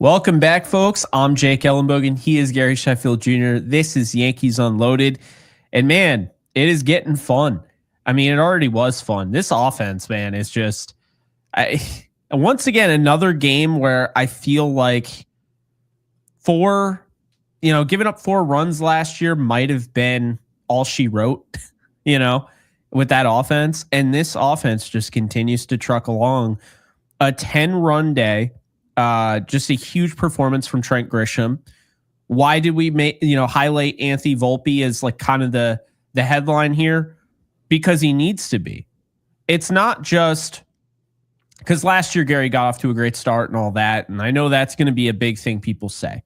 Welcome back, folks. I'm Jake Ellenbogen. He is Gary Sheffield Jr. This is Yankees Unloaded. And man, it is getting fun. I mean, it already was fun. This offense, man, is just once again another game where I feel like giving up 4 runs last year might have been all she wrote, with that offense. And this offense just continues to truck along. A 10-run day. Just a huge performance from Trent Grisham. Why did we highlight Anthony Volpe as like kind of the headline here? Because he needs to be. It's not just because last year Gary got off to a great start and all that, and I know that's going to be a big thing people say.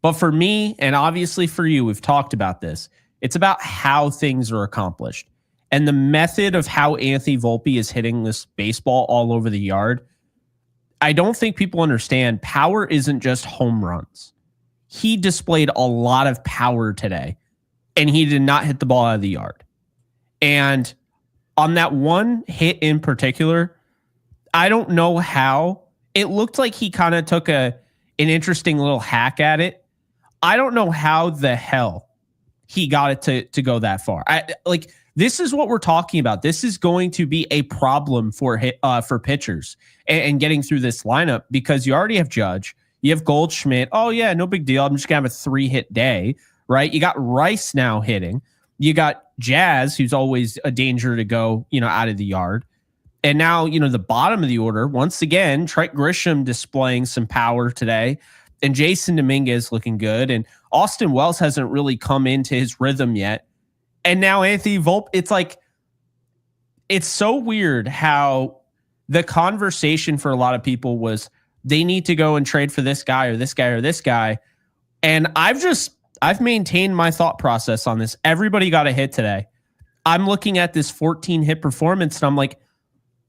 But for me, and obviously for you, we've talked about this. It's about how things are accomplished. And the method of how Anthony Volpe is hitting this baseball all over the yard, I don't think people understand power isn't just home runs. He displayed a lot of power today, and he did not hit the ball out of the yard. And on that one hit in particular, I don't know how. It looked like he kind of took an interesting little hack at it. I don't know how the hell he got it to go that far. This is what we're talking about. This is going to be a problem for pitchers and getting through this lineup because you already have Judge. You have Goldschmidt. Oh, yeah, no big deal. I'm just going to have a 3-hit day, right? You got Rice now hitting. You got Jazz, who's always a danger to go, out of the yard. And now, the bottom of the order, once again, Trent Grisham displaying some power today. And Jason Dominguez looking good. And Austin Wells hasn't really come into his rhythm yet. And now Anthony Volpe, it's so weird how the conversation for a lot of people was they need to go and trade for this guy or this guy or this guy. And I've maintained my thought process on this. Everybody got a hit today. I'm looking at this 14-hit performance and I'm like,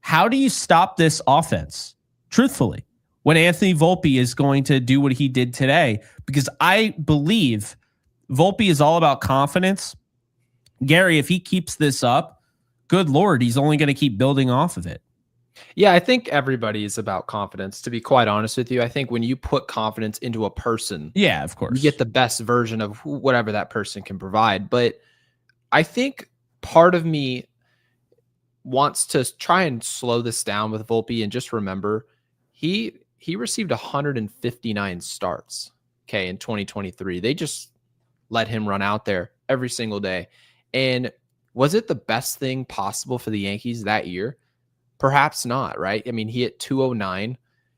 how do you stop this offense? Truthfully, when Anthony Volpe is going to do what he did today, because I believe Volpe is all about confidence. Gary, if he keeps this up, good Lord, he's only going to keep building off of it. Yeah, I think everybody is about confidence, to be quite honest with you. I think when you put confidence into a person, yeah, of course, you get the best version of whatever that person can provide. But I think part of me wants to try and slow this down with Volpe and just remember he received 159 starts, in 2023. They just let him run out there every single day. And was it the best thing possible for the Yankees that year? Perhaps not, right? I mean, he hit 209.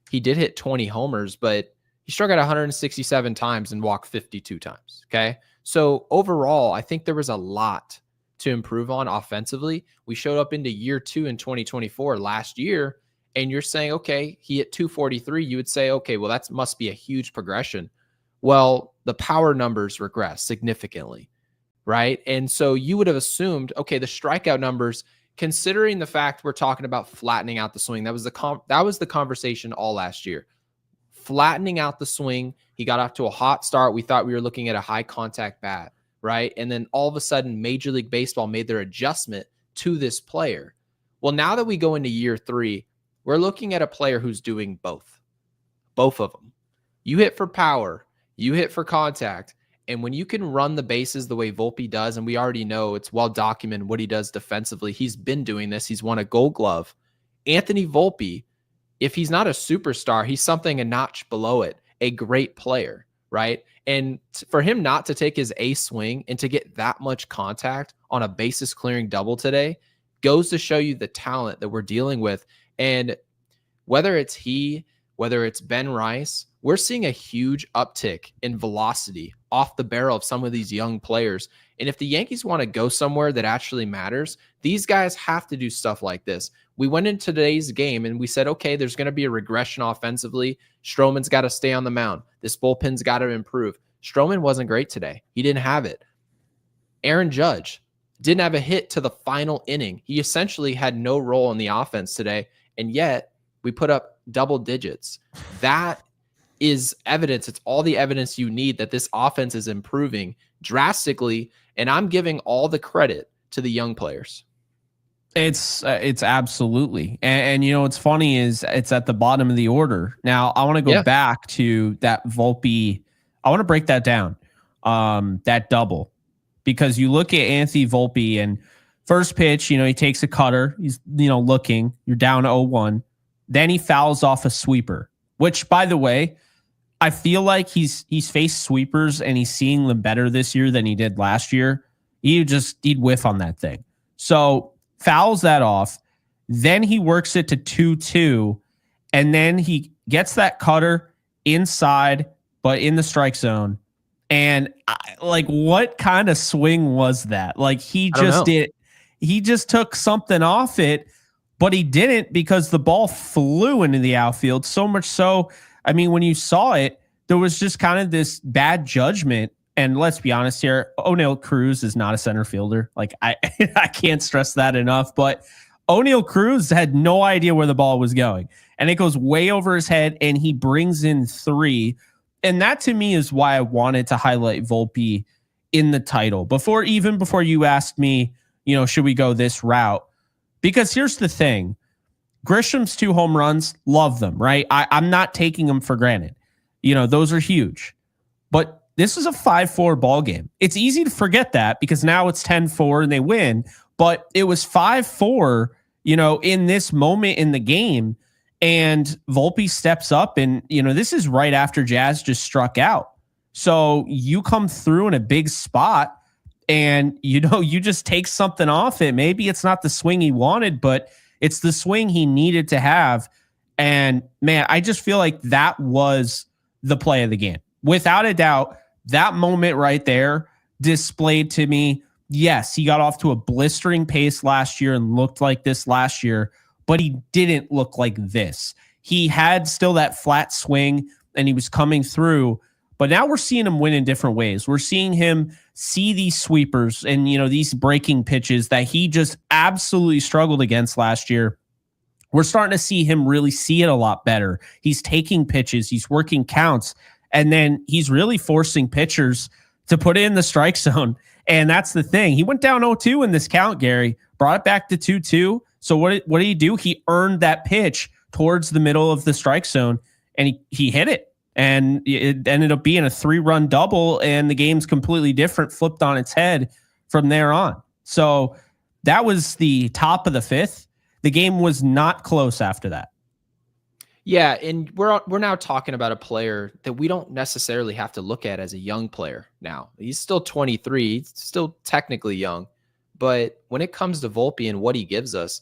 He did hit 20 homers, but he struck out 167 times and walked 52 times, okay? So overall, I think there was a lot to improve on offensively. We showed up into year 2 in 2024 last year, and you're saying, okay, he hit 243. You would say, okay, well, that must be a huge progression. Well, the power numbers regress significantly. Right. And so you would have assumed, okay, the strikeout numbers, considering the fact we're talking about flattening out the swing, that was the conversation all last year. Flattening out the swing. He got off to a hot start. We thought we were looking at a high contact bat. Right. And then all of a sudden, Major League Baseball made their adjustment to this player. Well, now that we go into year 3, we're looking at a player who's doing both of them. You hit for power, you hit for contact. And when you can run the bases the way Volpe does, and we already know it's well documented what he does defensively, he's been doing this. He's won a Gold Glove. Anthony Volpe, if he's not a superstar, he's something a notch below it, a great player, right? And for him not to take his ace swing and to get that much contact on a bases clearing double today goes to show you the talent that we're dealing with. And whether it's whether it's Ben Rice, we're seeing a huge uptick in velocity off the barrel of some of these young players. And if the Yankees want to go somewhere that actually matters, these guys have to do stuff like this. We went into today's game and we said, okay, there's going to be a regression offensively. Stroman's got to stay on the mound. This bullpen's got to improve. Stroman wasn't great today. He didn't have it. Aaron Judge didn't have a hit to the final inning. He essentially had no role in the offense today. And yet we put up double digits. That is evidence. It's all the evidence you need that this offense is improving drastically. And I'm giving all the credit to the young players. It's absolutely. And you know what's funny is it's at the bottom of the order. Now I want to go Yeah. back to that Volpe. I want to break that down. That double. Because you look at Anthony Volpe and first pitch, you know, he takes a cutter. He's, you know, looking. You're down 0-1. Then he fouls off a sweeper, which by the way, I feel like he's faced sweepers and he's seeing them better this year than he did last year. He'd whiff on that thing. So fouls that off. Then he works it to 2-2. And then he gets that cutter inside, but in the strike zone. And what kind of swing was that? Like he just took something off it, but he didn't because the ball flew into the outfield. So much so, I mean, when you saw it, there was just kind of this bad judgment. And let's be honest here, O'Neal Cruz is not a center fielder. Like I can't stress that enough, but O'Neal Cruz had no idea where the ball was going. And it goes way over his head and he brings in 3. And that to me is why I wanted to highlight Volpe in the title before you asked me, you know, should we go this route? Because here's the thing. Grisham's 2 home runs, love them, right? I'm not taking them for granted. You know, those are huge. But this is a 5-4 ball game. It's easy to forget that because now it's 10-4 and they win. But it was 5-4, you know, in this moment in the game. And Volpe steps up and, you know, this is right after Jazz just struck out. So you come through in a big spot and, you know, you just take something off it. Maybe it's not the swing he wanted, but it's the swing he needed to have. And man, I just feel like that was the play of the game. Without a doubt, that moment right there displayed to me, yes, he got off to a blistering pace last year and looked like this last year, but he didn't look like this. He had still that flat swing and he was coming through, but now we're seeing him win in different ways. We're seeing him see these sweepers and, you know, these breaking pitches that he just absolutely struggled against last year. We're starting to see him really see it a lot better. He's taking pitches, he's working counts, and then he's really forcing pitchers to put it in the strike zone. And that's the thing. He went down 0-2 in this count, Gary, brought it back to 2-2. So what did he do? He earned that pitch towards the middle of the strike zone, and he hit it. And it ended up being a 3-run double, and the game's completely different, flipped on its head from there on. So that was the top of the 5th. The game was not close after that. Yeah, and we're now talking about a player that we don't necessarily have to look at as a young player now. He's still 23, he's still technically young. But when it comes to Volpe and what he gives us,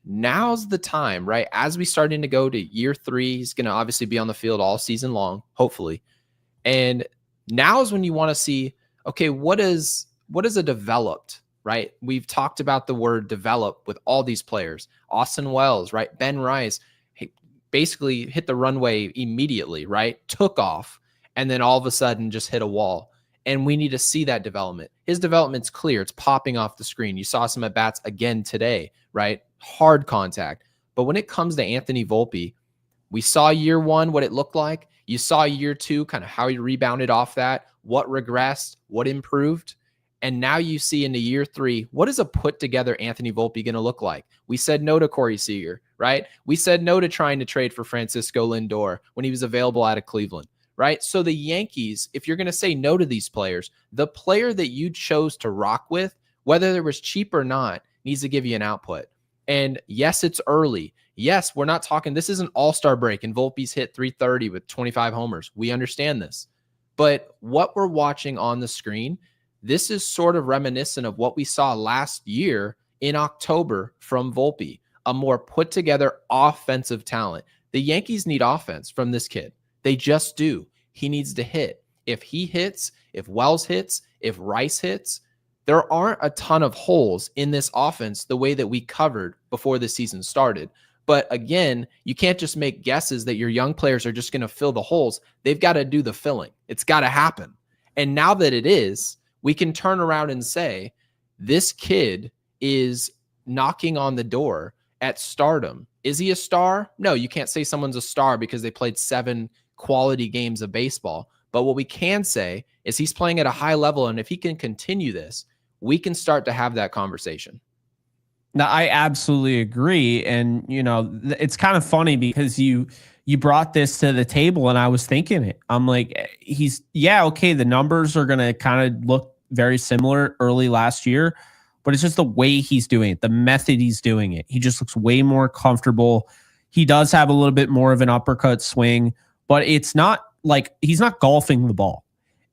now's the time, right? As we starting to go to year 3, he's going to obviously be on the field all season long, hopefully. And now is when you want to see, okay, what is a developed, right? We've talked about the word develop with all these players. Austin Wells, right? Ben Rice basically hit the runway immediately, right? Took off and then all of a sudden just hit a wall. And we need to see that development. His development's clear. It's popping off the screen. You saw some at-bats again today, right? Hard contact. But when it comes to Anthony Volpe, we saw year 1 what it looked like. You saw year 2 kind of how he rebounded off that, what regressed, what improved. And now you see into year 3, what is a put-together Anthony Volpe going to look like? We said no to Corey Seager, right? We said no to trying to trade for Francisco Lindor when he was available out of Cleveland. Right? So the Yankees, if you're going to say no to these players, the player that you chose to rock with, whether it was cheap or not, needs to give you an output. And yes, it's early. Yes, we're not talking, this is an all-star break and Volpe's hit 330 with 25 homers. We understand this. But what we're watching on the screen, this is sort of reminiscent of what we saw last year in October from Volpe, a more put-together offensive talent. The Yankees need offense from this kid. They just do. He needs to hit. If he hits, if Wells hits, if Rice hits, there aren't a ton of holes in this offense the way that we covered before the season started. But again, you can't just make guesses that your young players are just going to fill the holes. They've got to do the filling. It's got to happen. And now that it is, we can turn around and say, this kid is knocking on the door at stardom. Is he a star? No, you can't say someone's a star because they played 7 quality games of baseball. But what we can say is he's playing at a high level. And if he can continue this, we can start to have that conversation. No, I absolutely agree. And, it's kind of funny because you brought this to the table and I was thinking it. I'm like, okay, the numbers are going to kind of look very similar early last year, but it's just the way he's doing it, the method he's doing it. He just looks way more comfortable. He does have a little bit more of an uppercut swing, but it's not like he's not golfing the ball.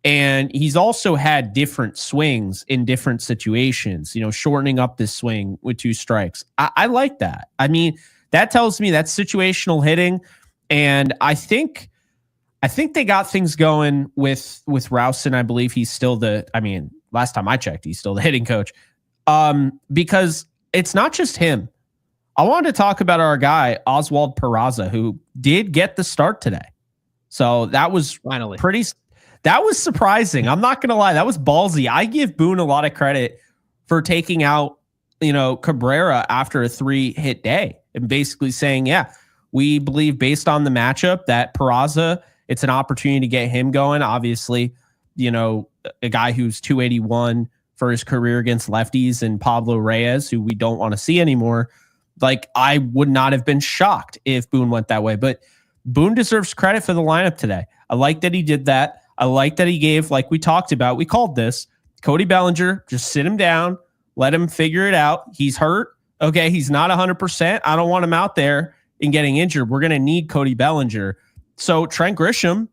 And he's also had different swings in different situations, shortening up this swing with 2 strikes. I like that. I mean, that tells me that's situational hitting. And I think they got things going with Rowson. I believe he's still last time I checked, he's still the hitting coach. Because it's not just him. I wanted to talk about our guy, Oswald Peraza, who did get the start today. So that was finally that was surprising. I'm not going to lie. That was ballsy. I give Boone a lot of credit for taking out, Cabrera after a 3-hit day and basically saying, yeah, we believe based on the matchup that Peraza, it's an opportunity to get him going. Obviously, a guy who's 281 for his career against lefties and Pablo Reyes, who we don't want to see anymore. Like, I would not have been shocked if Boone went that way, but Boone deserves credit for the lineup today. I like that he did that. I like that he gave, like we talked about, we called this, Cody Bellinger, just sit him down, let him figure it out. He's hurt. Okay, he's not 100%. I don't want him out there and getting injured. We're going to need Cody Bellinger. So Trent Grisham,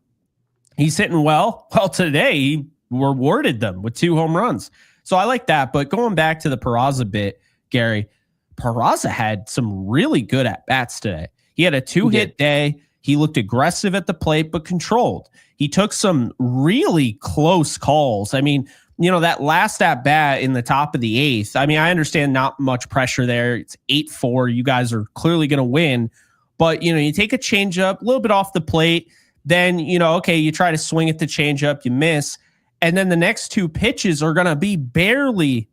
he's hitting well. Well, today he rewarded them with 2 home runs. So I like that. But going back to the Peraza bit, Gary, Peraza had some really good at-bats today. He had a 2-hit day. He looked aggressive at the plate, but controlled. He took some really close calls. I mean, that last at bat in the top of the 8th. I mean, I understand not much pressure there. It's 8-4. You guys are clearly going to win. But, you take a changeup, a little bit off the plate. Then, okay, you try to swing at the changeup, you miss. And then the next 2 pitches are going to be barely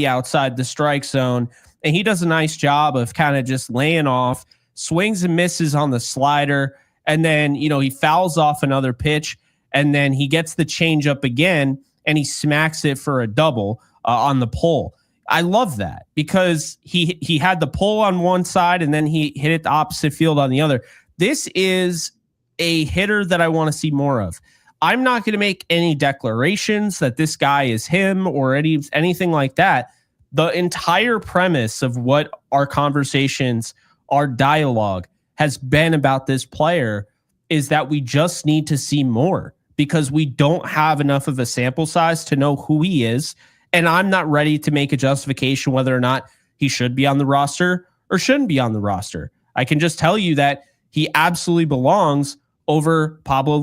outside the strike zone. And he does a nice job of kind of just laying off, swings and misses on the slider. And then, he fouls off another pitch, and then he gets the changeup again, and he smacks it for a double on the pull. I love that because he had the pull on one side, and then he hit it the opposite field on the other. This is a hitter that I want to see more of. I'm not going to make any declarations that this guy is him or anything like that. The entire premise of what our conversations, our dialogue has been about this player is that we just need to see more because we don't have enough of a sample size to know who he is. And I'm not ready to make a justification whether or not he should be on the roster or shouldn't be on the roster. I can just tell you that he absolutely belongs over Pablo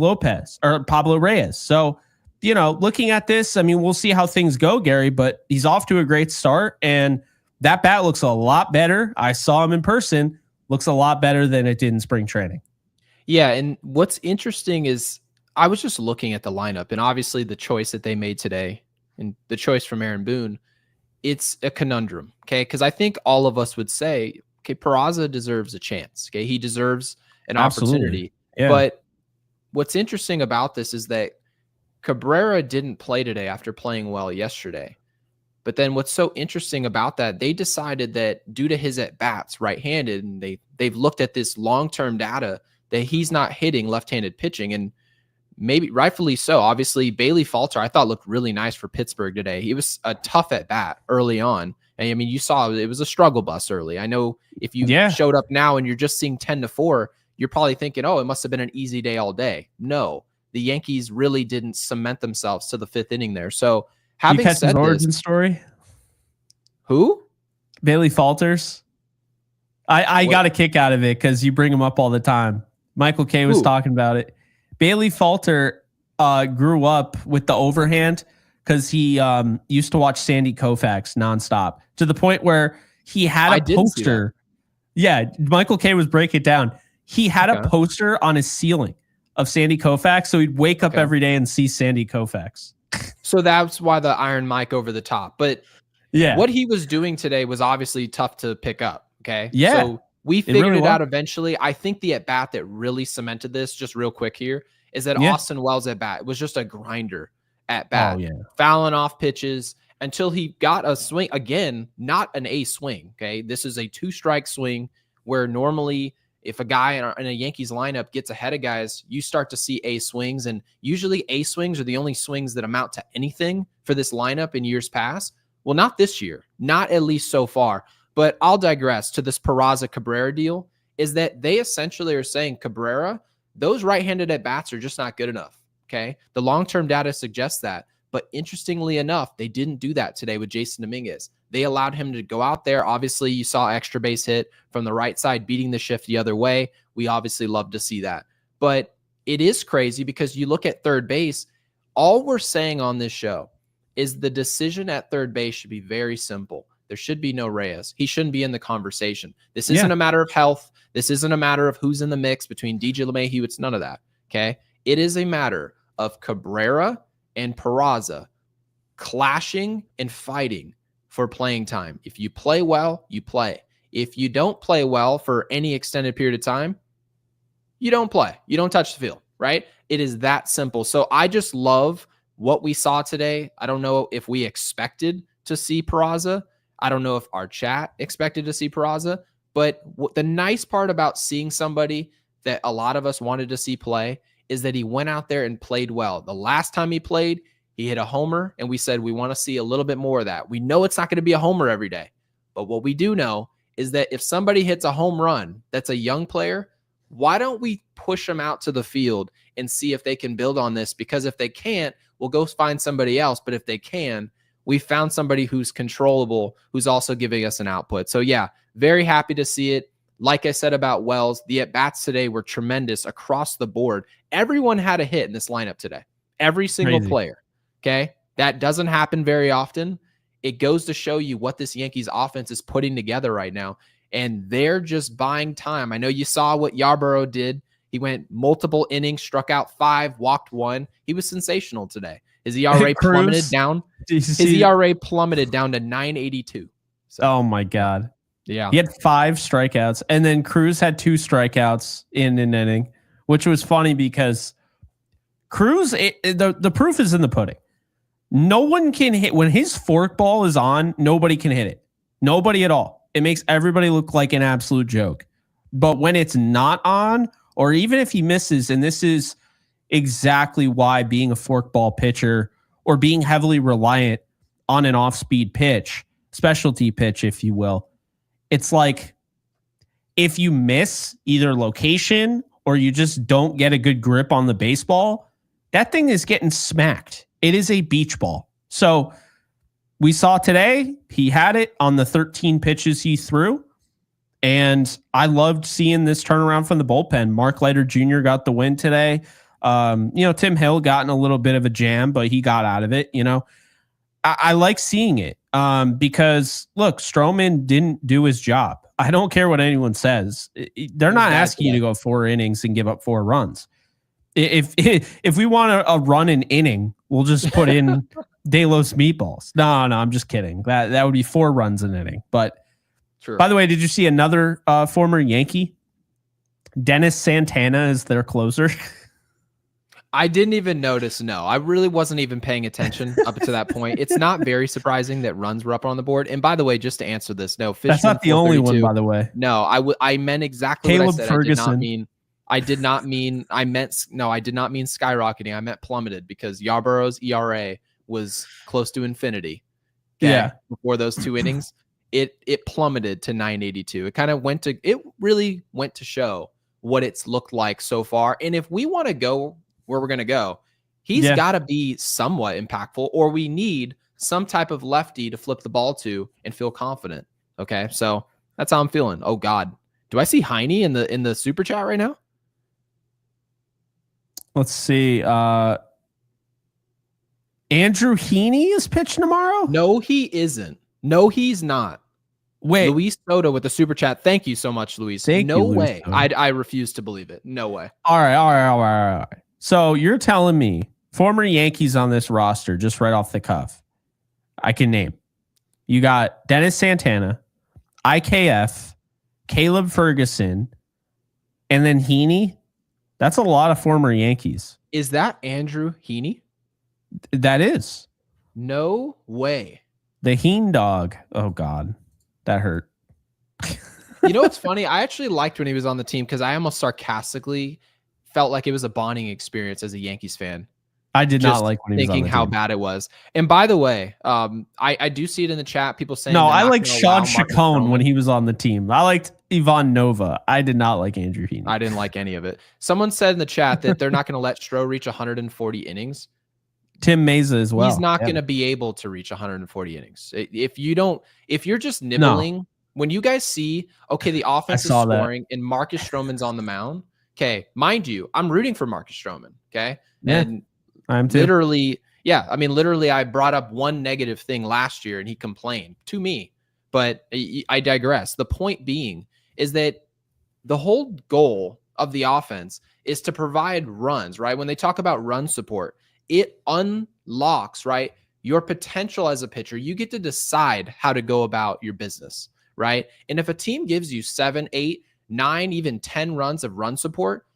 Reyes. So, looking at this, I mean, we'll see how things go, Gary, but he's off to a great start. And that bat looks a lot better. I saw him in person. Looks a lot better than it did in spring training. Yeah, and what's interesting is I was just looking at the lineup, and obviously the choice that they made today and the choice from Aaron Boone, it's a conundrum, okay? Because I think all of us would say, okay, Peraza deserves a chance, okay? He deserves an opportunity. Yeah. But what's interesting about this is that Cabrera didn't play today after playing well yesterday. But then what's so interesting about that, they decided that due to his at-bats right-handed, and they've looked at this long-term data that he's not hitting left-handed pitching, and maybe rightfully so. Obviously, Bailey Falter, I thought looked really nice for Pittsburgh today. He was a tough at-bat early on. And I mean, you saw it was a struggle bus early. I know if you showed up now and you're just seeing 10-4, you're probably thinking, oh, it must have been an easy day all day. No, the Yankees really didn't cement themselves to the 5th inning there. So having said his origin story? Who? Bailey Falters. I got a kick out of it because you bring him up all the time. Michael K was talking about it. Bailey Falter grew up with the overhand because he used to watch Sandy Koufax nonstop to the point where he had a poster. Yeah, Michael K was breaking it down. He had a poster on his ceiling of Sandy Koufax, so he'd wake up every day and see Sandy Koufax. So that's why the Iron Mike over the top. But yeah, what he was doing today was obviously tough to pick up. Okay. Yeah. So we figured it out eventually. I think the at-bat that really cemented this, just real quick here, is that Austin Wells at-bat was just a grinder at-bat. Oh, yeah. Fouling off pitches. until he got a swing again, not an A swing. Okay. This is a 2-strike swing where normally if a guy in a Yankees lineup gets ahead of guys, you start to see A swings. And usually A swings are the only swings that amount to anything for this lineup in years past. Well, not this year, not at least so far. But I'll digress to this Peraza Cabrera deal is that they essentially are saying Cabrera, those right-handed at-bats are just not good enough. Okay. The long-term data suggests that. But interestingly enough, they didn't do that today with Jason Dominguez. They allowed him to go out there. Obviously, you saw extra base hit from the right side, beating the shift the other way. We obviously love to see that. But it is crazy because you look at third base, all we're saying on this show is the decision at third base should be very simple. There should be no Reyes. He shouldn't be in the conversation. This isn't a matter of health. This isn't a matter of who's in the mix between DJ LeMahieu. It's none of that, okay? It is a matter of Cabrera and Peraza clashing and fighting for playing time. If you play well, you play. If you don't play well for any extended period of time, you don't play. You don't touch the field, right? It is that simple. So I just love what we saw today. I don't know if we expected to see Peraza. I don't know if our chat expected to see Peraza. But the nice part about seeing somebody that a lot of us wanted to see play is that he went out there and played well. The last time he played, he hit a homer, and we said we want to see a little bit more of that. We know it's not going to be a homer every day. But what we do know is that if somebody hits a home run that's a young player, why don't we push them out to the field and see if they can build on this? Because if they can't, we'll go find somebody else. But if they can, we found somebody who's controllable, who's also giving us an output. So yeah, very happy to see it. Like I said about Wells, the at-bats today were tremendous across the board. Everyone had a hit in this lineup today. Every single player. Okay? That doesn't happen very often. It goes to show you what this Yankees offense is putting together right now. And they're just buying time. I know you saw what Yarborough did. He went multiple innings, struck out 5, walked 1. He was sensational today. His ERA plummeted down. His ERA plummeted down to 9.82. So, oh my God. Yeah. He had 5 strikeouts, and then Cruz had 2 strikeouts in an inning, which was funny because Cruz, the proof is in the pudding. No one can hit when his forkball is on. Nobody can hit it. Nobody at all. It makes everybody look like an absolute joke. But when it's not on, or even if he misses, and this is exactly why being a forkball pitcher or being heavily reliant on an off-speed pitch, specialty pitch, if you will, it's like if you miss either location or you just don't get a good grip on the baseball, that thing is getting smacked. It is a beach ball. So we saw today, he had it on the 13 pitches he threw. And I loved seeing this turnaround from the bullpen. Mark Leiter Jr. got the win today. Tim Hill got in a little bit of a jam, but he got out of it. I like seeing it because, look, Stroman didn't do his job. I don't care what anyone says. They're not asking you to go 4 innings and give up 4 runs. If we want a run an inning, we'll just put in De Los meatballs. No, I'm just kidding. That would be 4 runs an inning. But true. By the way, did you see another former Yankee? Dennis Santana is their closer. I didn't even notice. No, I really wasn't even paying attention up to that point. It's not very surprising that runs were up on the board. And by the way, just to answer this, no, Fishman, that's not the only one, by the way. No, I meant exactly Caleb what I said. Ferguson. I did not mean skyrocketing. I meant plummeted because Yarborough's ERA was close to infinity. Okay? Yeah. Before those 2 innings, it plummeted to 9.82. It really went to show what it's looked like so far. And if we want to go where we're going to go, he's got to be somewhat impactful, or we need some type of lefty to flip the ball to and feel confident. Okay. So that's how I'm feeling. Oh God. Do I see Heine in the super chat right now? Let's see. Andrew Heaney is pitching tomorrow? No, he isn't. No, he's not. Wait. Luis Soto with the super chat. Thank you so much, Luis. No way. I refuse to believe it. No way. All right. So you're telling me former Yankees on this roster, just right off the cuff, I can name. You got Dennis Santana, IKF, Caleb Ferguson, and then Heaney. That's a lot of former Yankees. Is that Andrew Heaney? That is. No way. The Heen dog. Oh God, that hurt. You know what's funny? I actually liked when he was on the team because I almost sarcastically felt like it was a bonding experience as a Yankees fan. I did not Just like when he was on thinking the how team. bad it was. And by the way, I do see it in the chat. People saying No, they're I not liked going to Sean allow Marcus Chacon when Stroman. he was on the team. I liked Ivan Nova. I did not like Andrew Heaney. I didn't like any of it. Someone said in the chat that they're not going to let Stroh reach 140 innings. Tim Meza as well. He's not Yeah. going to be able to reach 140 innings. If you're just nibbling, when you guys see, okay, the offense is scoring and Marcus Stroman's on the mound. Okay, mind you, I'm rooting for Marcus Stroman. Okay, Yeah, and I'm too. literally, yeah, I mean, literally, I brought up one negative thing last year, and he complained to me. But I digress. The point being is that the whole goal of the offense is to provide runs, right? When they talk about run support, it unlocks, right, your potential as a pitcher. You get to decide how to go about your business, right? And if a team gives you 7, 8, 9, even 10 runs of run support,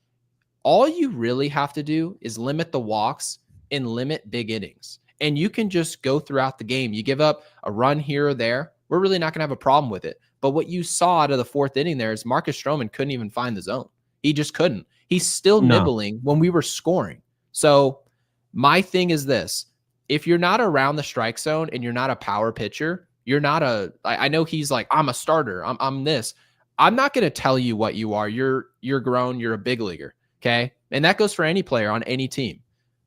all you really have to do is limit the walks and limit big innings. And you can just go throughout the game. You give up a run here or there, we're really not going to have a problem with it. But what you saw out of the fourth inning there is Marcus Stroman couldn't even find the zone. He just couldn't. He's still nibbling when we were scoring. So my thing is this. If you're not around the strike zone and you're not a power pitcher, you're not I know he's like, I'm a starter. I'm this. I'm not going to tell you what you are. You're grown. You're a big leaguer. Okay. And that goes for any player on any team.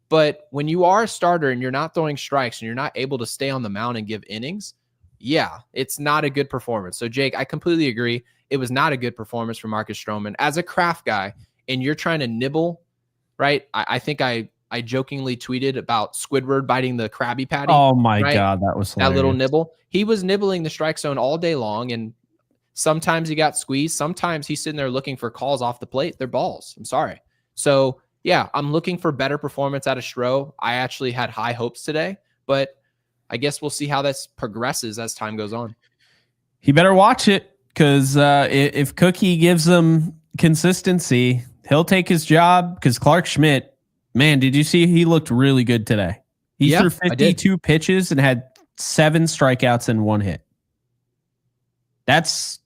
But when you are a starter and you're not throwing strikes and you're not able to stay on the mound and give innings, yeah, it's not a good performance. So, Jake, I completely agree. It was not a good performance for Marcus Stroman. As a craft guy, and you're trying to nibble, right? I think I jokingly tweeted about Squidward biting the Krabby Patty. Oh, my right? God, that was hilarious. That little nibble. He was nibbling the strike zone all day long, and sometimes he got squeezed. Sometimes he's sitting there looking for calls off the plate. They're balls. I'm sorry. So, yeah, I'm looking for better performance out of Stroh. I actually had high hopes today, but I guess we'll see how this progresses as time goes on. He better watch it because if Cookie gives him consistency, he'll take his job because Clark Schmidt, man, did you see he looked really good today? He threw 52 pitches and had 7 strikeouts and 1 hit. That's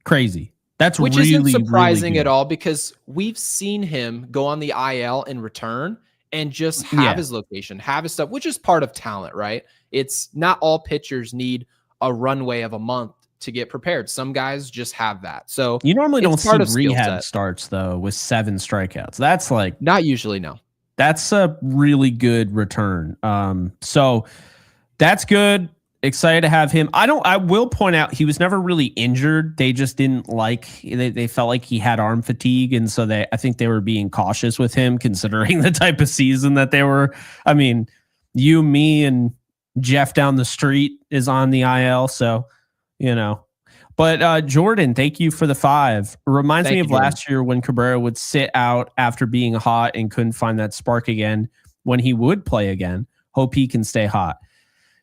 crazy. That's Which really, isn't surprising really at all because we've seen him go on the IL and return and just have his location, have his stuff, which is part of talent, right? It's not all pitchers need a runway of a month to get prepared. Some guys just have that. So you normally don't see rehab starts though with 7 strikeouts. That's like not usually. No, that's a really good return. So that's good. Excited to have him. I will point out he was never really injured. They just didn't they felt like he had arm fatigue. And so I think they were being cautious with him considering the type of season that they were. I mean, you, me, and Jeff down the street is on the IL. So, but Jordan, thank you for the 5. Reminds me of last year when Cabrera would sit out after being hot and couldn't find that spark again when he would play again. Hope he can stay hot.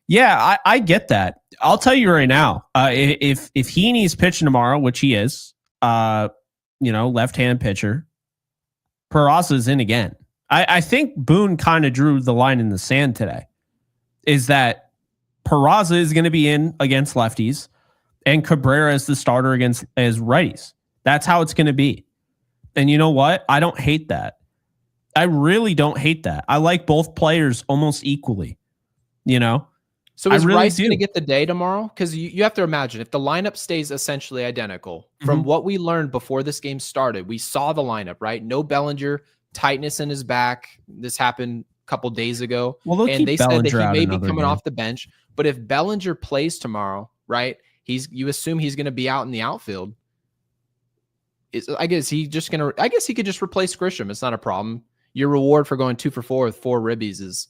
Yeah, I get that. I'll tell you right now, if Heaney's pitching tomorrow, which he is, left-hand pitcher, Peraza's in again. I think Boone kind of drew the line in the sand today, is that Peraza is going to be in against lefties and Cabrera is the starter as righties. That's how it's going to be. And you know what? I don't hate that. I really don't hate that. I like both players almost equally, So is Rice going to get the day tomorrow? Because you have to imagine if the lineup stays essentially identical from what we learned before this game started, we saw the lineup, right? No Bellinger, tightness in his back. This happened a couple days ago. Well, and they Bellinger said that he may be coming off the bench. But if Bellinger plays tomorrow, right, you assume he's going to be out in the outfield. I guess he could just replace Grisham. It's not a problem. Your reward for going 2 for 4 with 4 ribbies is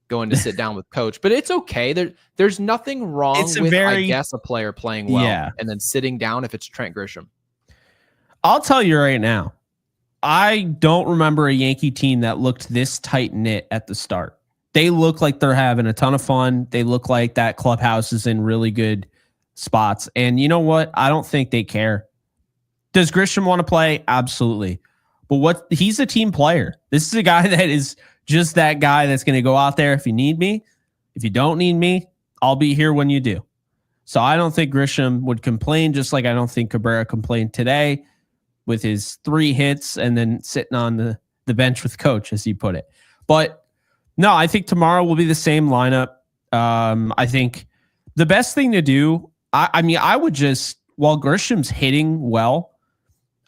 going to sit down with coach, but it's okay. There's nothing wrong with, I guess, a player playing well and then sitting down if it's Trent Grisham. I'll tell you right now, I don't remember a Yankee team that looked this tight-knit at the start. They look like they're having a ton of fun. They look like that clubhouse is in really good spots. And you know what? I don't think they care. Does Grisham want to play? Absolutely. But he's a team player. This is a guy that is just that guy that's going to go out there if you need me. If you don't need me, I'll be here when you do. So I don't think Grisham would complain, just like I don't think Cabrera complained today with his 3 hits and then sitting on the bench with coach, as he put it. But no, I think tomorrow will be the same lineup. I think the best thing to do, I mean, I would just, while Grisham's hitting well,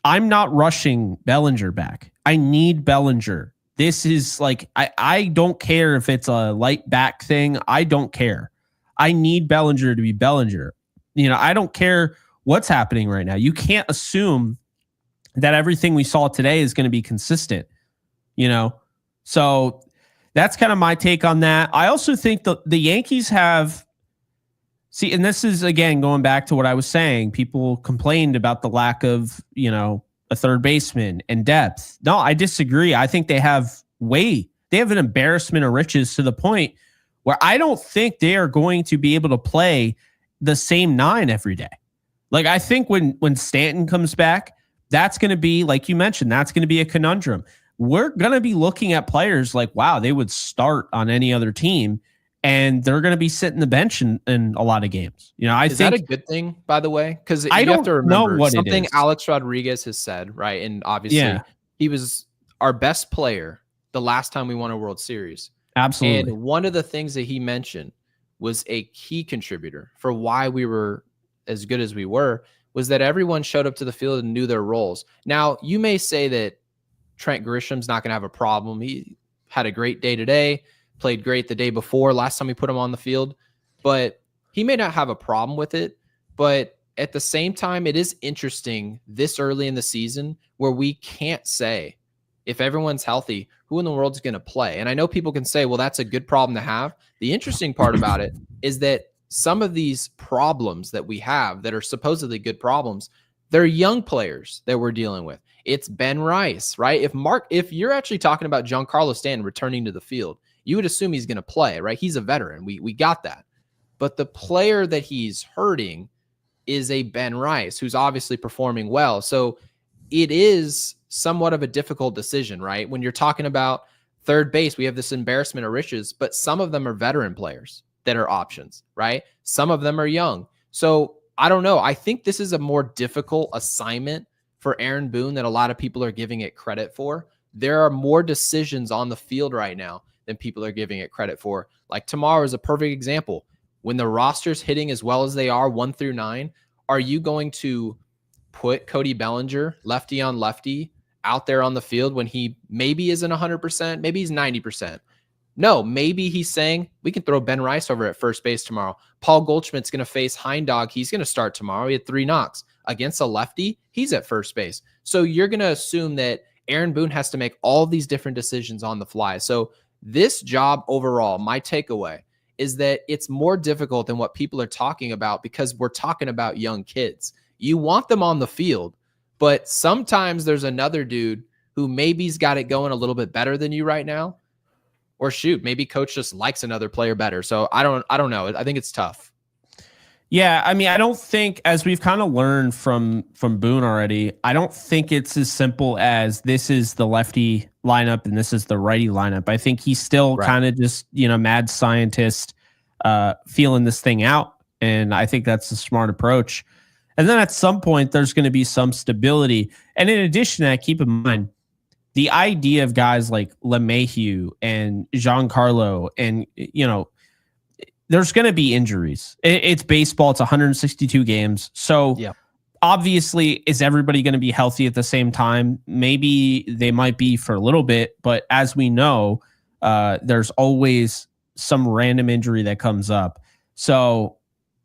I'm not rushing Bellinger back. I need Bellinger. This is like, I don't care if it's a light back thing. I don't care. I need Bellinger to be Bellinger. You know, I don't care what's happening right now. You can't assume that everything we saw today is going to be consistent, you know? So that's kind of my take on that. I also think the Yankees have, see, and this is, again, going back to what I was saying, people complained about the lack of, you know, a third baseman and depth. No, I disagree. I think they have an embarrassment of riches to the point where I don't think they are going to be able to play the same 9 every day. Like, I think when Stanton comes back, that's going to be, like you mentioned, that's going to be a conundrum. We're going to be looking at players like, wow, they would start on any other team, and they're going to be sitting the bench in a lot of games. You know, I think that a good thing, by the way? Because you I have to don't know remember what something it is. Alex Rodriguez has said, right? And obviously, he was our best player the last time we won a World Series. Absolutely. And one of the things that he mentioned was a key contributor for why we were as good as we were was that everyone showed up to the field and knew their roles. Now, you may say that Trent Grisham's not going to have a problem. He had a great day today, played great the day before, last time we put him on the field, but he may not have a problem with it. But at the same time, it is interesting this early in the season where we can't say, if everyone's healthy, who in the world is going to play? And I know people can say, well, that's a good problem to have. The interesting part about it is that some of these problems that we have that are supposedly good problems, they're young players that we're dealing with. It's Ben Rice, right? If you're actually talking about Giancarlo Stanton returning to the field, you would assume he's going to play, right? He's a veteran. We got that. But the player that he's hurting is a Ben Rice, who's obviously performing well. So it is somewhat of a difficult decision, right? When you're talking about third base, we have this embarrassment of riches, but some of them are veteran players that are options, right? Some of them are young. So I don't know. I think this is a more difficult assignment for Aaron Boone that a lot of people are giving it credit for. There are more decisions on the field right now than people are giving it credit for. Like tomorrow is a perfect example. When the roster's hitting as well as they are 1 through 9, are you going to put Cody Bellinger, lefty on lefty, out there on the field when he maybe isn't 100%, maybe he's 90%? No, maybe he's saying we can throw Ben Rice over at first base tomorrow. Paul Goldschmidt's going to face Heindog. He's going to start tomorrow. He had 3 knocks against a lefty. He's at first base. So you're going to assume that Aaron Boone has to make all these different decisions on the fly. So this job overall, my takeaway is that it's more difficult than what people are talking about because we're talking about young kids. You want them on the field, but sometimes there's another dude who maybe's got it going a little bit better than you right now. Or shoot, maybe coach just likes another player better. So I don't know. I think it's tough. Yeah, I mean, I don't think, as we've kind of learned from Boone already, I don't think it's as simple as this is the lefty lineup and this is the righty lineup. I think he's still kind of just, mad scientist feeling this thing out. And I think that's a smart approach. And then at some point, there's going to be some stability. And in addition to that, keep in mind, the idea of guys like LeMahieu and Giancarlo and, there's going to be injuries. It's baseball. It's 162 games. So obviously, is everybody going to be healthy at the same time? Maybe they might be for a little bit. But as we know, there's always some random injury that comes up. So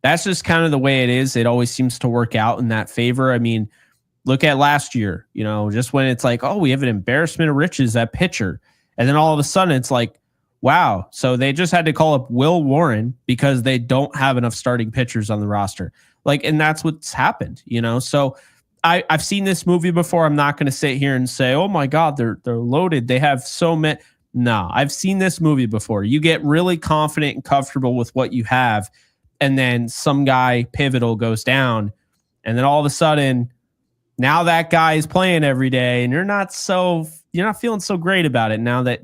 that's just kind of the way it is. It always seems to work out in that favor. I mean, look at last year, just when it's like, oh, we have an embarrassment of riches at pitcher. And then all of a sudden it's like, wow. So they just had to call up Will Warren because they don't have enough starting pitchers on the roster. And that's what's happened, So I've seen this movie before. I'm not going to sit here and say, oh my God, they're loaded. They have so many. No, I've seen this movie before. You get really confident and comfortable with what you have. And then some guy pivotal goes down. And then all of a sudden, now that guy is playing every day and you're not feeling so great about it now that,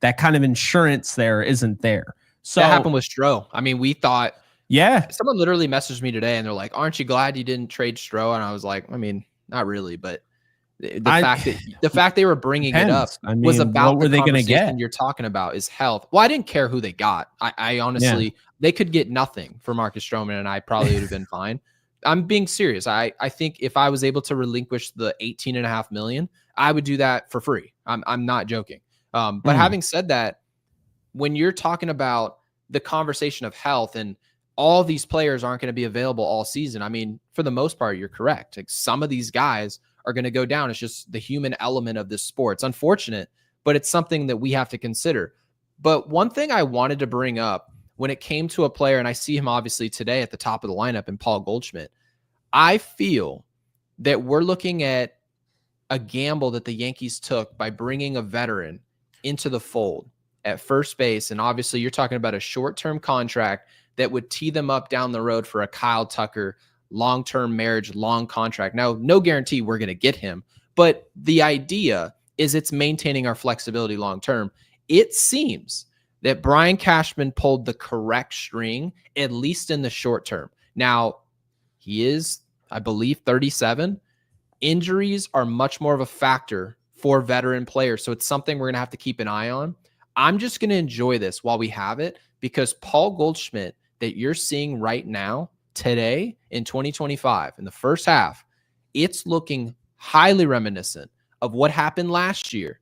that kind of insurance there isn't there. So that happened with Stroh. I mean, we thought Yeah. Someone literally messaged me today and they're like, "Aren't you glad you didn't trade Stroh?" And I was like, I mean, not really, but the I fact they were bringing it up depends. I was mean, what about the were they going to conversation get? you're talking about is health. Well, I didn't care who they got. I Yeah. honestly, they could get nothing for Marcus Stroman, and I probably would have been fine. I'm being serious. I think if I was able to relinquish the 18.5 million, I would do that for free. I'm not joking. But Mm. having said that, when you're talking about the conversation of health and all these players aren't going to be available all season, I mean, for the most part, you're correct. Like, some of these guys are going to go down. It's just the human element of this sport. It's unfortunate, but it's something that we have to consider. But one thing I wanted to bring up when it came to a player, and I see him obviously today at the top of the lineup in Paul Goldschmidt, I feel that we're looking at a gamble that the Yankees took by bringing a veteran into the fold at first base. And obviously, you're talking about a short-term contract that would tee them up down the road for a Kyle Tucker long-term marriage, long contract. Now, no guarantee we're going to get him, but the idea is it's maintaining our flexibility long-term. It seems that Brian Cashman pulled the correct string, at least in the short term. Now, he is, I believe, 37. Injuries are much more of a factor for veteran players, so it's something we're going to have to keep an eye on. I'm just going to enjoy this while we have it, because Paul Goldschmidt that you're seeing right now, today in 2025, in the first half, it's looking highly reminiscent of what happened last year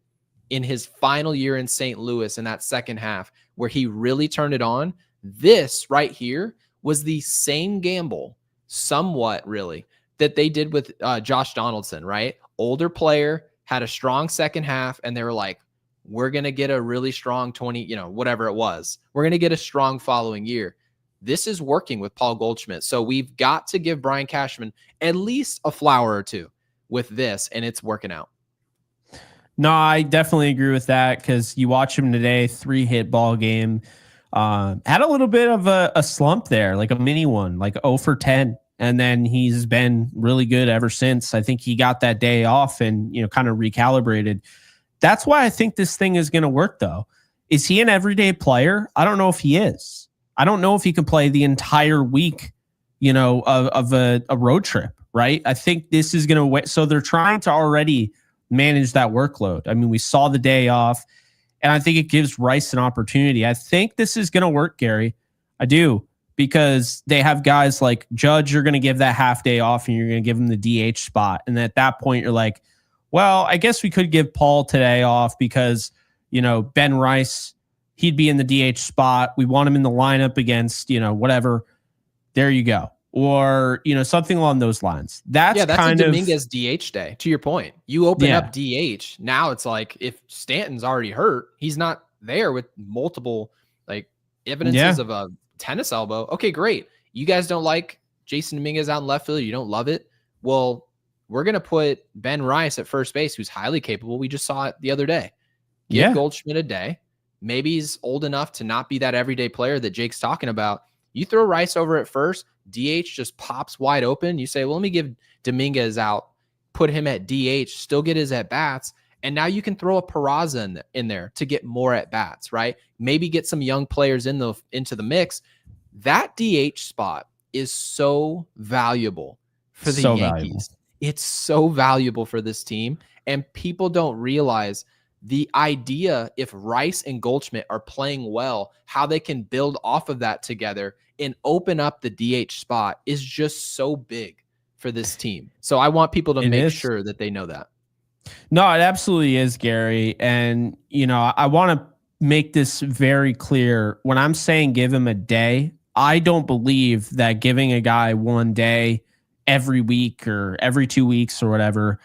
in his final year in St. Louis in that second half, where he really turned it on. This right here was the same gamble, somewhat really, that they did with Josh Donaldson, right? Older player, had a strong second half, and they were like, we're going to get a really strong 20, whatever it was. We're going to get a strong following year. This is working with Paul Goldschmidt. So we've got to give Brian Cashman at least a flower or two with this, and it's working out. No, I definitely agree with that, because you watch him today, 3-hit ball game. Had a little bit of a slump there, like a mini one, like 0 for 10. And then he's been really good ever since. I think he got that day off and, kind of recalibrated. That's why I think this thing is going to work, though. Is he an everyday player? I don't know if he is. I don't know if he can play the entire week, of a road trip, right? I think this is going to wait. So they're trying to already manage that workload. I mean, we saw the day off, and I think it gives Rice an opportunity. I think this is going to work, Gary. I do, because they have guys like Judge. You're going to give that half day off, and you're going to give him the DH spot. And at that point, you're like, well, I guess we could give Paul today off because, Ben Rice, he'd be in the DH spot. We want him in the lineup against, whatever. There you go. Or, something along those lines. That's kind a Dominguez DH day, to your point. You open up DH. Now it's like, if Stanton's already hurt, he's not there with multiple evidences of a tennis elbow. Okay, great. You guys don't like Jason Dominguez out in left field. You don't love it. Well, we're going to put Ben Rice at first base, who's highly capable. We just saw it the other day. Give Goldschmidt a day. Maybe he's old enough to not be that everyday player that Jake's talking about. You throw Rice over at first, DH just pops wide open. You say, well, let me give Dominguez out, put him at DH, still get his at-bats, and now you can throw a Peraza in there to get more at-bats, right? Maybe get some young players into the mix. That DH spot is so valuable for the Yankees. Valuable. It's so valuable for this team, and people don't realize the idea, if Rice and Goldschmidt are playing well, how they can build off of that together and open up the DH spot is just so big for this team. So I want people to make sure that they know that. No, it absolutely is, Gary. And, I want to make this very clear. When I'm saying give him a day, I don't believe that giving a guy one day every week or every 2 weeks or whatever,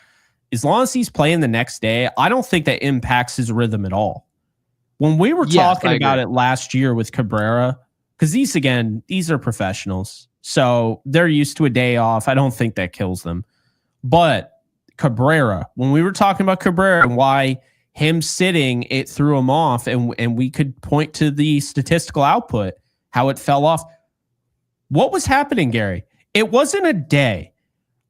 as long as he's playing the next day, I don't think that impacts his rhythm at all. When we were talking about it last year with Cabrera, because these are professionals, so they're used to a day off. I don't think that kills them. But Cabrera, when we were talking about Cabrera and why him sitting, it threw him off, and we could point to the statistical output, how it fell off. What was happening, Gary? It wasn't a day.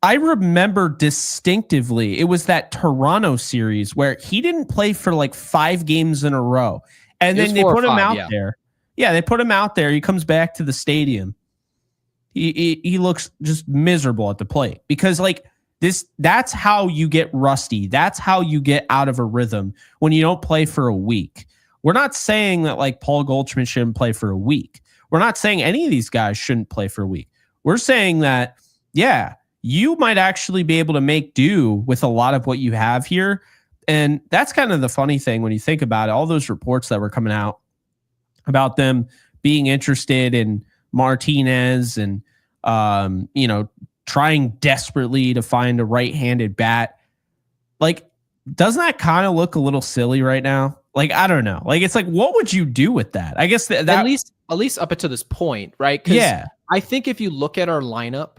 I remember distinctively, it was that Toronto series where he didn't play for like 5 games in a row. And then they put him out there. Yeah, they put him out there. He comes back to the stadium He looks just miserable at the plate because like that's how you get rusty. That's how you get out of a rhythm when you don't play for a week. We're not saying that like Paul Goldschmidt shouldn't play for a week. We're not saying any of these guys shouldn't play for a week. We're saying that, yeah, you might actually be able to make do with a lot of what you have here. And that's kind of the funny thing when you think about it. All those reports that were coming out about them being interested in Martinez and, trying desperately to find a right-handed bat. Like, doesn't that kind of look a little silly right now? Like, I don't know. Like, it's like, what would you do with that? I guess that at least up until this point, right? Yeah. I think if you look at our lineup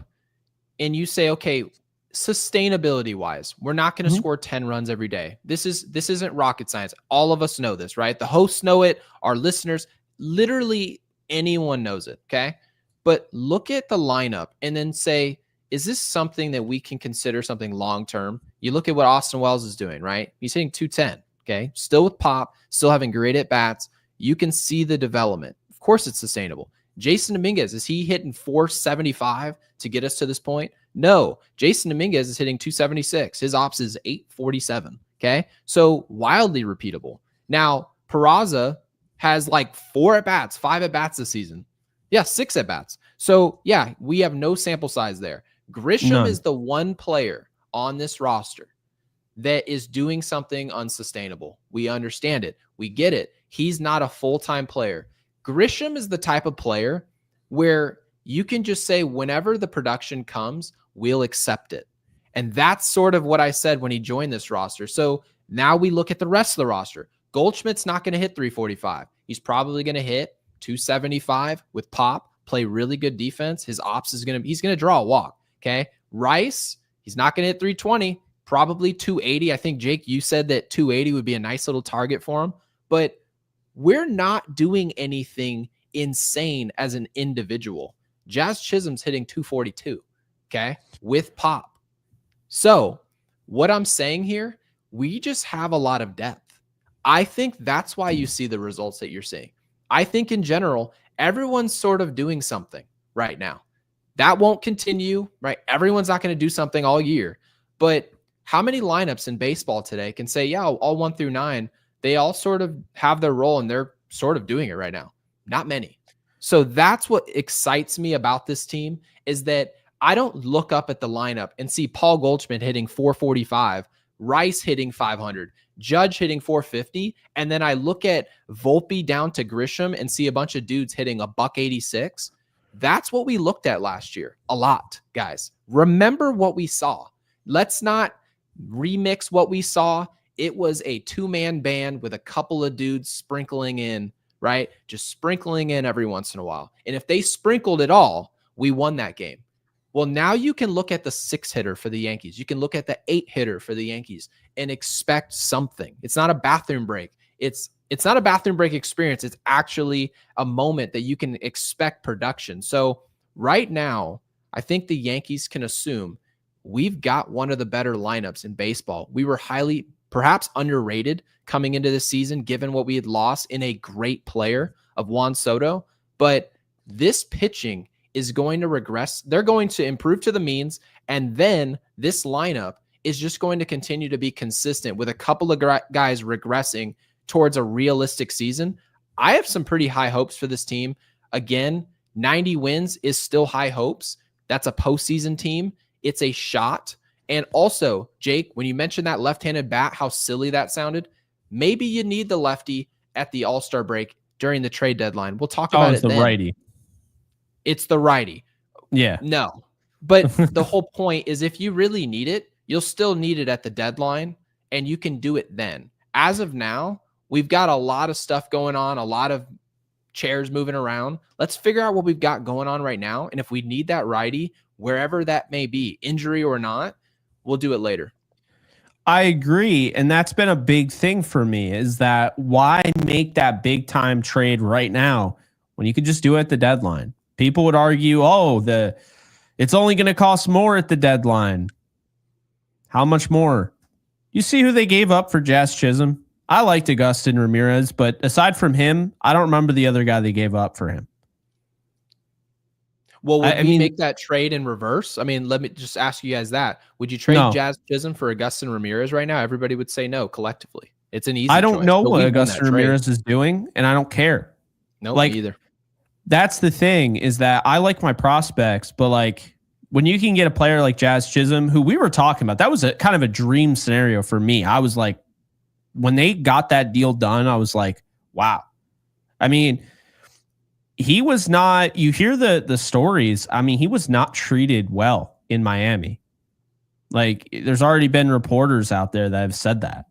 and you say, okay, sustainability wise, we're not going to score 10 runs every day. This isn't rocket science. All of us know this, right? The hosts know it. Our listeners, literally anyone knows it. Okay. But look at the lineup and then say, is this something that we can consider something long-term? You look at what Austin Wells is doing, right? He's hitting 210. Okay. Still with pop, still having great at bats. You can see the development. Of course it's sustainable. Jason Dominguez, is he hitting 475 to get us to this point? No. Jason Dominguez is hitting 276. His ops is 847. Okay. So wildly repeatable. Now, Peraza has like 4 at-bats, 5 at-bats this season. Yeah, 6 at-bats. So yeah, we have no sample size there. Grisham is the one player on this roster that is doing something unsustainable. We understand it. We get it. He's not a full-time player. Grisham is the type of player where you can just say, whenever the production comes, we'll accept it. And that's sort of what I said when he joined this roster. So now we look at the rest of the roster. Goldschmidt's not going to hit 345. He's probably going to hit 275 with pop, play really good defense. His ops he's going to draw a walk. Okay. Rice, he's not going to hit 320, probably 280. I think, Jake, you said that 280 would be a nice little target for him, but we're not doing anything insane as an individual. Jazz Chisholm's hitting 242. Okay. With pop. So what I'm saying here, we just have a lot of depth. I think that's why you see the results that you're seeing. I think in general, everyone's sort of doing something right now. That won't continue, right? Everyone's not going to do something all year. But how many lineups in baseball today can say, yeah, all 1 through 9, they all sort of have their role and they're sort of doing it right now? Not many. So that's what excites me about this team, is that I don't look up at the lineup and see Paul Goldschmidt hitting 445, Rice hitting 500, Judge hitting 450, and then I look at Volpe down to Grisham and see a bunch of dudes hitting a $186. That's what we looked at last year a lot, guys. Remember what we saw. Let's not remix what we saw. It was a 2-man band with a couple of dudes sprinkling in, right? Just sprinkling in every once in a while. And if they sprinkled it all, we won that game. Well, now you can look at the 6-hitter for the Yankees. You can look at the 8-hitter for the Yankees and expect something. It's not a bathroom break. It's not a bathroom break experience. It's actually a moment that you can expect production. So right now, I think the Yankees can assume we've got one of the better lineups in baseball. We were highly, perhaps underrated coming into this season, given what we had lost in a great player of Juan Soto. But this pitching is going to regress. They're going to improve to the means. And then this lineup is just going to continue to be consistent with a couple of guys regressing towards a realistic season. I have some pretty high hopes for this team. Again, 90 wins is still high hopes. That's a postseason team. It's a shot. And also, Jake, when you mentioned that left-handed bat, how silly that sounded, maybe you need the lefty at the All-Star break during the trade deadline. We'll talk about it then. It's the righty. It's the righty. Yeah. No. But the whole point is, if you really need it, you'll still need it at the deadline, and you can do it then. As of now, we've got a lot of stuff going on, a lot of chairs moving around. Let's figure out what we've got going on right now. And if we need that righty, wherever that may be, injury or not, we'll do it later. I agree. And that's been a big thing for me, is that why make that big time trade right now when you could just do it at the deadline? People would argue, it's only going to cost more at the deadline. How much more? You see who they gave up for Jazz Chisholm? I liked Agustin Ramirez, but aside from him, I don't remember the other guy they gave up for him. Well, would I we mean, make that trade in reverse? I mean, let me just ask you guys that. Would you trade no, Jazz Chisholm for Augustin Ramirez right now? Everybody would say no collectively. It's an I easy don't choice, know but what we'd win Augusto that trade. Ramirez is doing, and I don't care. Nope, me Like, either. that's the thing, is that I like my prospects, but like when you can get a player like Jazz Chisholm, who we were talking about, that was a kind of a dream scenario for me. I was like, when they got that deal done, I was like, wow. I mean, he was not, you hear the stories. I mean, he was not treated well in Miami. Like, there's already been reporters out there that have said that,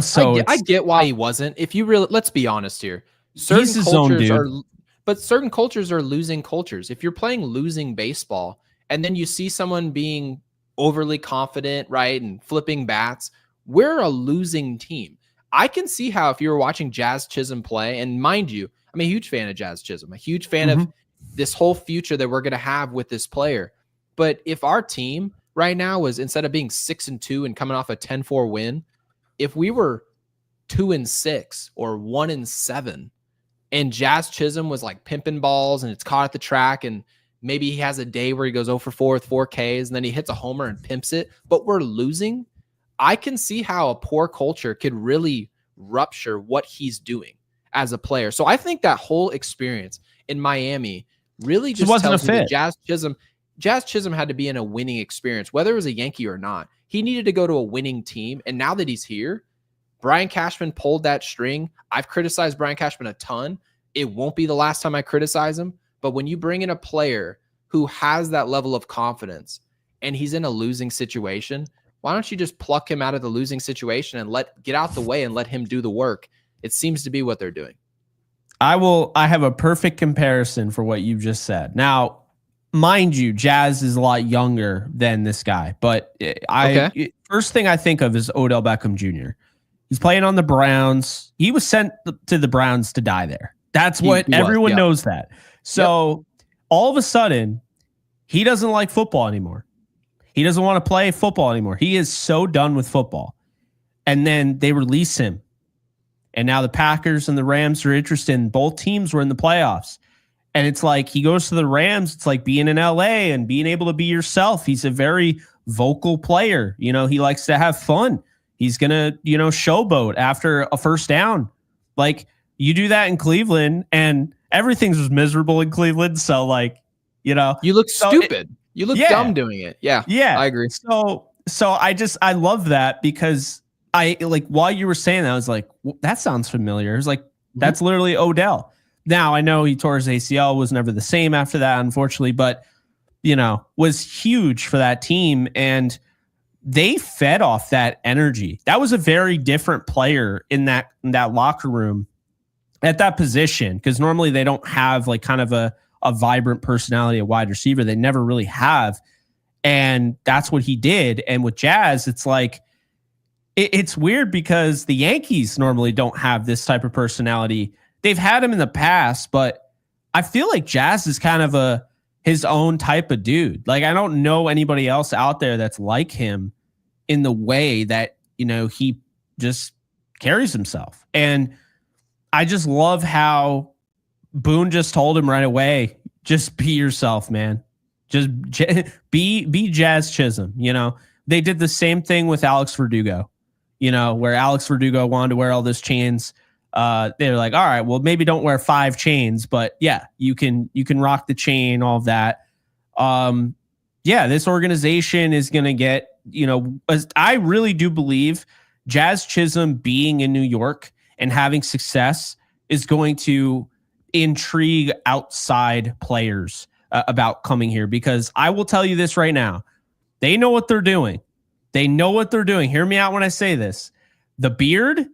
so I it's, get why he wasn't. If you really, let's be honest here. he's Certain his own cultures dude. are, but certain cultures are losing cultures. If you're playing losing baseball and then you see someone being overly confident, right, and flipping bats, we're a losing team. I can see how if you were watching Jazz Chisholm play, and mind you, I'm a huge fan of Jazz Chisholm, a huge fan of this whole future that we're going to have with this player. But if our team right now was, instead of being 6-2 and coming off a 10-4 win, if we were 2-6 or 1-7, and Jazz Chisholm was like pimping balls and it's caught at the track, and maybe he has a day where he goes 0-for-4 with 4 Ks and then he hits a homer and pimps it, but we're losing, I can see how a poor culture could really rupture what he's doing as a player. So I think that whole experience in Miami really just wasn't a tells me that fit. Jazz Chisholm had to be in a winning experience, whether it was a Yankee or not. He needed to go to a winning team. And now that he's here, Brian Cashman pulled that string. I've criticized Brian Cashman a ton. It won't be the last time I criticize him. But when you bring in a player who has that level of confidence and he's in a losing situation, why don't you just pluck him out of the losing situation and get out the way and let him do the work? It seems to be what they're doing. I have a perfect comparison for what you've just said. Now, mind you, Jazz is a lot younger than this guy, but first thing I think of is Odell Beckham Jr. He's playing on the Browns. He was sent to the Browns to die there. That's what everyone knows that. So all of a sudden, he doesn't like football anymore. He doesn't want to play football anymore. He is so done with football. And then they release him. And now the Packers and the Rams are interested, and both teams were in the playoffs. And it's like he goes to the Rams. It's like being in LA and being able to be yourself. He's a very vocal player. He likes to have fun. He's going to, showboat after a first down. Like, you do that in Cleveland and everything's just miserable in Cleveland. So you look stupid. You look dumb doing it. Yeah. I agree. So I love that, because while you were saying that, I was like, well, that sounds familiar. It was like, that's literally Odell. Now I know he tore his ACL, was never the same after that, unfortunately, but was huge for that team. And they fed off that energy. That was a very different player in that locker room at that position, because normally they don't have like kind of a vibrant personality, a wide receiver. They never really have. And that's what he did. And with Jazz, it's like, it's weird because the Yankees normally don't have this type of personality. They've had him in the past, but I feel like Jazz is kind of his own type of dude. Like, I don't know anybody else out there that's like him in the way that, he just carries himself. And I just love how Boone just told him right away, just be yourself, man. Just be Jazz Chisholm. They did the same thing with Alex Verdugo, where Alex Verdugo wanted to wear all those chains. They're like, all right, well, maybe don't wear 5 chains, but yeah, you can rock the chain, all of that. This organization is going to get, I really do believe Jazz Chisholm being in New York and having success is going to intrigue outside players about coming here, because I will tell you this right now. They know what they're doing. They know what they're doing. Hear me out when I say this. The beard,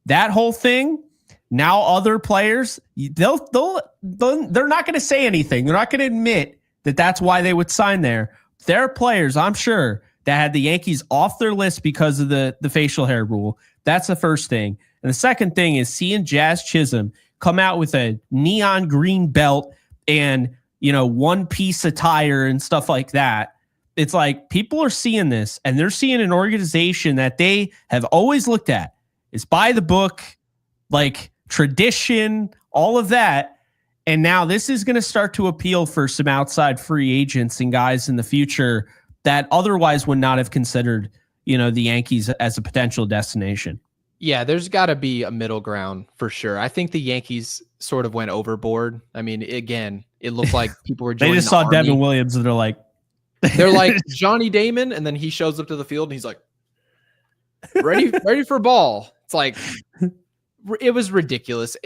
that whole thing, now other players, they're not going to say anything. They're not going to admit that that's why they would sign there. There are players, I'm sure, that had the Yankees off their list because of the facial hair rule. That's the first thing. And the second thing is seeing Jazz Chisholm come out with a neon green belt and, one-piece attire and stuff like that. It's like people are seeing this, and they're seeing an organization that they have always looked at. It's by the book, like tradition, all of that. And now this is going to start to appeal for some outside free agents and guys in the future that otherwise would not have considered, the Yankees as a potential destination. Yeah, there's got to be a middle ground for sure. I think the Yankees sort of went overboard. I mean, again, it looked like people were joining They just saw Army. Devin Williams and they're like Johnny Damon, and then he shows up to the field and he's like, ready for ball. It's like, it was ridiculous.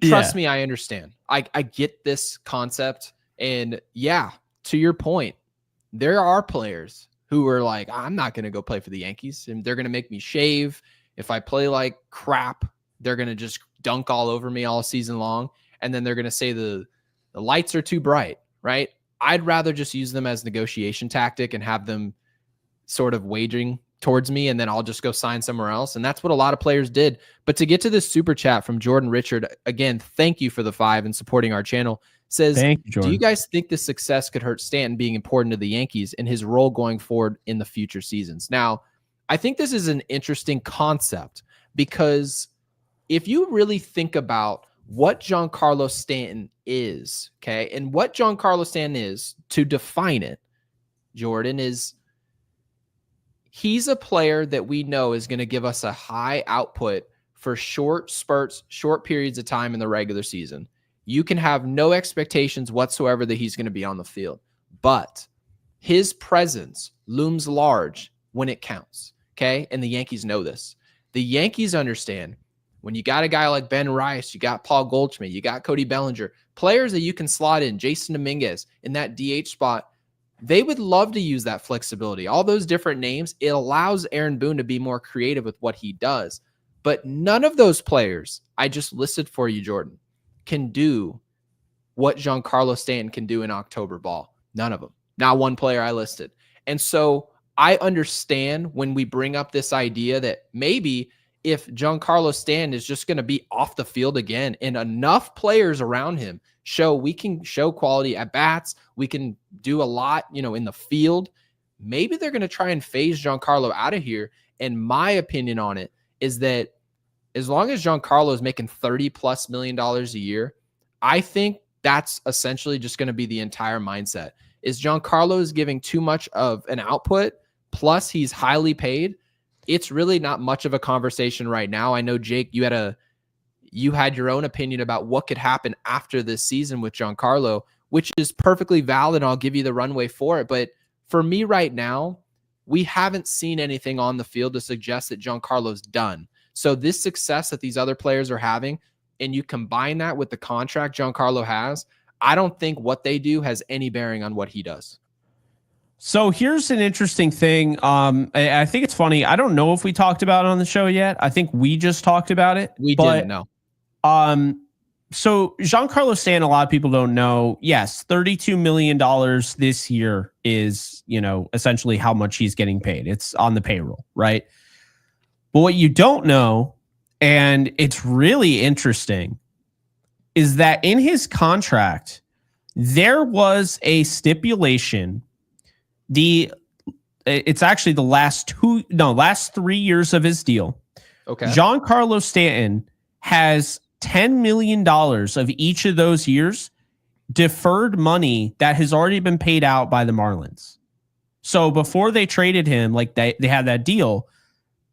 Trust me, I understand. I get this concept. And yeah, to your point, there are players who are like, I'm not going to go play for the Yankees, and they're going to make me shave. If I play like crap, they're going to just dunk all over me all season long. And then they're going to say the lights are too bright, right? I'd rather just use them as negotiation tactic and have them sort of wagering towards me, and then I'll just go sign somewhere else. And that's what a lot of players did. But to get to this super chat from Jordan Richard, again, thank you for the 5 and supporting our channel. Says, thank you, Jordan. Do you guys think this success could hurt Stanton being important to the Yankees and his role going forward in the future seasons? Now, I think this is an interesting concept, because if you really think about what Giancarlo Stanton is, okay, and what Giancarlo Stanton is, to define it, Jordan, is he's a player that we know is going to give us a high output for short spurts, short periods of time in the regular season. You can have no expectations whatsoever that he's going to be on the field, but his presence looms large when it counts, okay? And the Yankees know this. The Yankees understand when you got a guy like Ben Rice, you got Paul Goldschmidt, you got Cody Bellinger, players that you can slot in, Jason Dominguez in that DH spot, they would love to use that flexibility. All those different names, it allows Aaron Boone to be more creative with what he does. But none of those players I just listed for you, Jordan, can do what Giancarlo Stanton can do in October ball. None of them. Not one player I listed. And so I understand when we bring up this idea that maybe if Giancarlo Stanton is just going to be off the field again and enough players around him we can show quality at bats, we can do a lot, in the field, maybe they're going to try and phase Giancarlo out of here. And my opinion on it is that as long as Giancarlo is making $30+ million a year, I think that's essentially just going to be the entire mindset. Is Giancarlo is giving too much of an output, plus he's highly paid, it's really not much of a conversation right now. I know, Jake, you had your own opinion about what could happen after this season with Giancarlo, which is perfectly valid. I'll give you the runway for it. But for me right now, we haven't seen anything on the field to suggest that Giancarlo's done. So this success that these other players are having, and you combine that with the contract Giancarlo has, I don't think what they do has any bearing on what he does. So here's an interesting thing. I think it's funny. I don't know if we talked about it on the show yet. I think we just talked about it. We didn't know. So Giancarlo Stanton, a lot of people don't know. Yes, $32 million this year is, essentially how much he's getting paid. It's on the payroll, right? But what you don't know, and it's really interesting, is that in his contract, there was a stipulation. It's actually the last 3 years of his deal. Okay. Giancarlo Stanton has $10 million of each of those years deferred money that has already been paid out by the Marlins. So before they traded him, like they had that deal,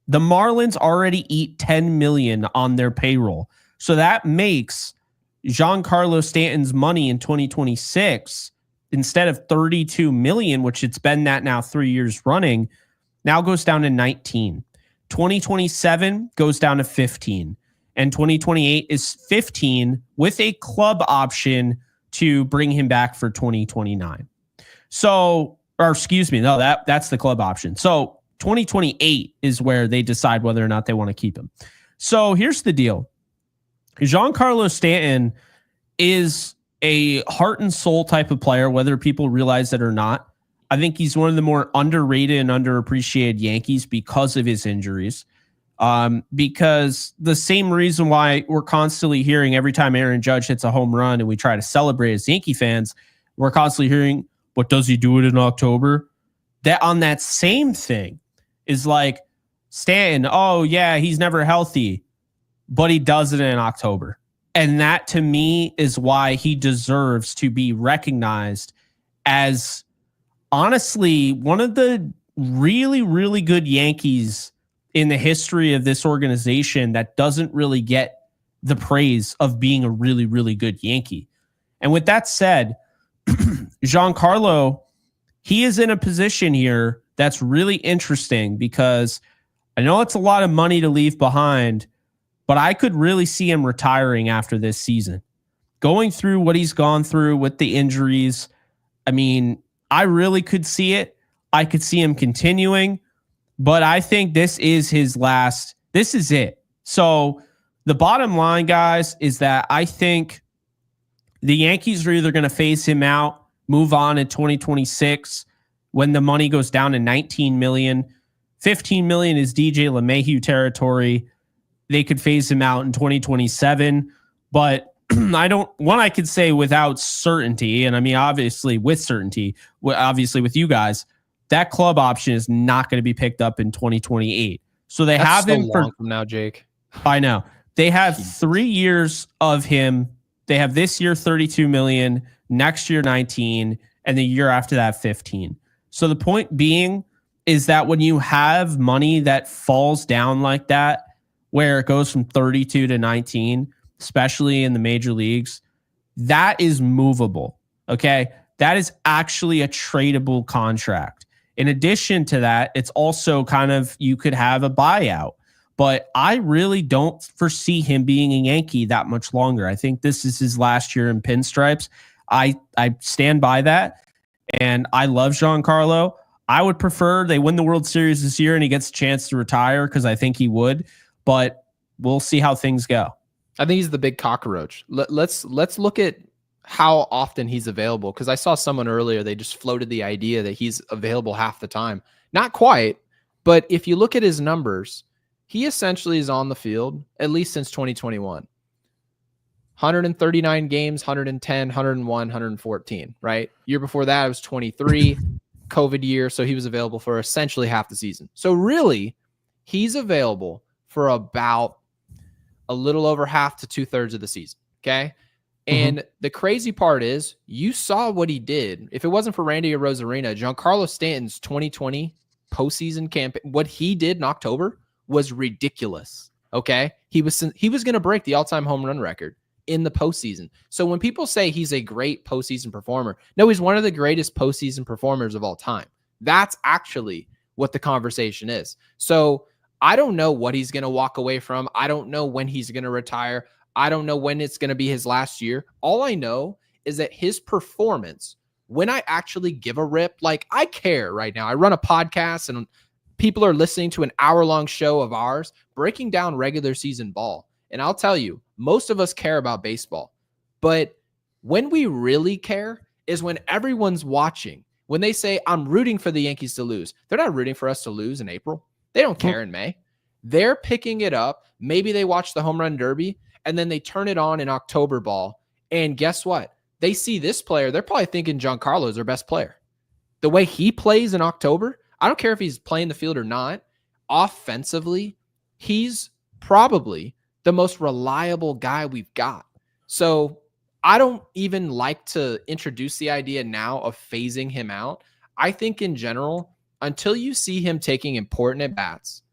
the Marlins already eat $10 million on their payroll. So that makes Giancarlo Stanton's money in 2026, instead of $32 million, which it's been that now 3 years running, now goes down to 19. 2027 goes down to 15. And 2028 is 15 with a club option to bring him back for 2029. So, or excuse me, no, that's the club option. So 2028 is where they decide whether or not they want to keep him. So here's the deal. Giancarlo Stanton is a heart and soul type of player, whether people realize it or not. I think he's one of the more underrated and underappreciated Yankees because of his injuries. Because the same reason why we're constantly hearing every time Aaron Judge hits a home run and we try to celebrate as Yankee fans, we're constantly hearing, what does he do it in October? That on that same thing is like Stanton, oh yeah, he's never healthy, but he does it in October. And that to me is why he deserves to be recognized as honestly one of the really, really good Yankees in the history of this organization that doesn't really get the praise of being a really, really good Yankee. And with that said, Giancarlo, he is in a position here that's really interesting because I know it's a lot of money to leave behind, but I could really see him retiring after this season. Going through what he's gone through with the injuries, I mean, I really could see it. I could see him continuing, but I think this is his last. This is it. So the bottom line, guys, is that I think the Yankees are either going to phase him out, move on in 2026 when the money goes down to $19 million. $15 million is DJ LeMahieu territory. They could phase him out in 2027, but I could say without certainty, and I mean, obviously with certainty, obviously with you guys, that club option is not going to be picked up in 2028. So they That's have so him long from now, Jake. I know. They have 3 years of him. They have this year 32 million, next year 19, and the year after that 15. So the point being is that when you have money that falls down like that, where it goes from 32 to 19, especially in the major leagues, that is movable. Okay. That is actually a tradable contract. In addition to that, it's also kind of, you could have a buyout, but I really don't foresee him being a Yankee that much longer. I think this is his last year in pinstripes. I stand by that. And I love Giancarlo. I would prefer they win the World Series this year and he gets a chance to retire because I think he would, but we'll see how things go. I think he's the big cockroach. Let's look at how often he's available, because I saw someone earlier, they just floated the idea that he's available half the time. Not quite, but if you look at his numbers, he essentially is on the field at least since 2021. 139 games, 110, 101, 114, right? Year before that, it was 23, COVID year, so he was available for essentially half the season. So really, he's available for about a little over half to 2/3 of the season, okay? And the crazy part is, you saw what he did. If it wasn't for Randy Arozarena, Giancarlo Stanton's 2020 postseason campaign, what he did in October was ridiculous, okay? He was going to break the all-time home run record in the postseason. So when people say he's a great postseason performer, no, he's one of the greatest postseason performers of all time. That's actually what the conversation is. So I don't know what he's going to walk away from. I don't know when he's going to retire. I don't know when it's going to be his last year. All I know is that his performance, when I actually give a rip, like I care right now. I run a podcast and people are listening to an hour-long show of ours breaking down regular season ball. And I'll tell you, most of us care about baseball. But when we really care is when everyone's watching. When they say, I'm rooting for the Yankees to lose, they're not rooting for us to lose in April. They don't care in May. They're picking it up. Maybe they watch the home run derby and then they turn it on in October ball. And guess what? They see this player. They're probably thinking Giancarlo is their best player. The way he plays in October, I don't care if he's playing the field or not. Offensively, he's probably the most reliable guy we've got. So I don't even like to introduce the idea now of phasing him out. I think in general, until you see him taking important at-bats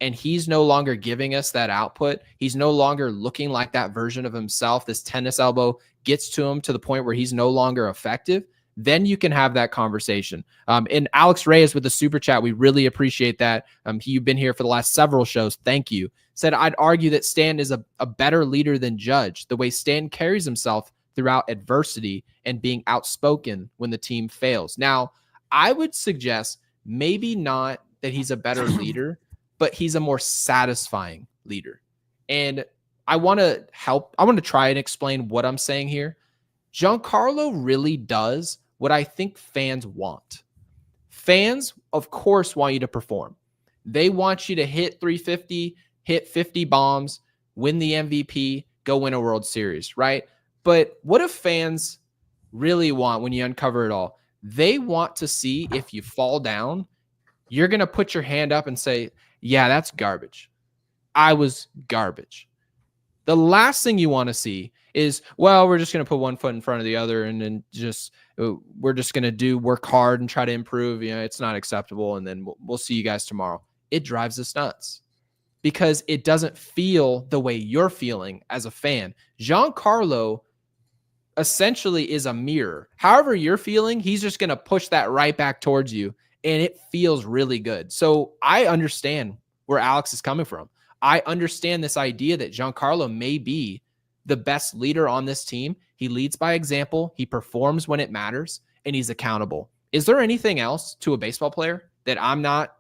and he's no longer giving us that output, he's no longer looking like that version of himself, this tennis elbow gets to him to the point where he's no longer effective, then you can have that conversation. And Alex Reyes with the super chat, we really appreciate that. You've been here for the last several shows. Thank you. Said, I'd argue that Stan is a better leader than Judge. The way Stan carries himself throughout adversity and being outspoken when the team fails. Now, I would suggest maybe not that he's a better leader, but he's a more satisfying leader. And I want to try and explain what I'm saying here. Giancarlo really does what I think fans want. Fans, of course, want you to perform. They want you to hit 350, hit 50 bombs, win the MVP, go win a World Series, right? But what if fans really want, when you uncover it all, they want to see if you fall down, you're going to put your hand up and say, yeah, that's garbage. I was garbage. The last thing you want to see is, well, we're just going to put one foot in front of the other and then we're just going to work hard and try to improve. It's not acceptable. And then we'll see you guys tomorrow. It drives us nuts because it doesn't feel the way you're feeling as a fan. Giancarlo essentially is a mirror. However you're feeling, he's just going to push that right back towards you. And it feels really good. So I understand where Alex is coming from. I understand this idea that Giancarlo may be the best leader on this team. He leads by example. He performs when it matters, and he's accountable. Is there anything else to a baseball player that I'm not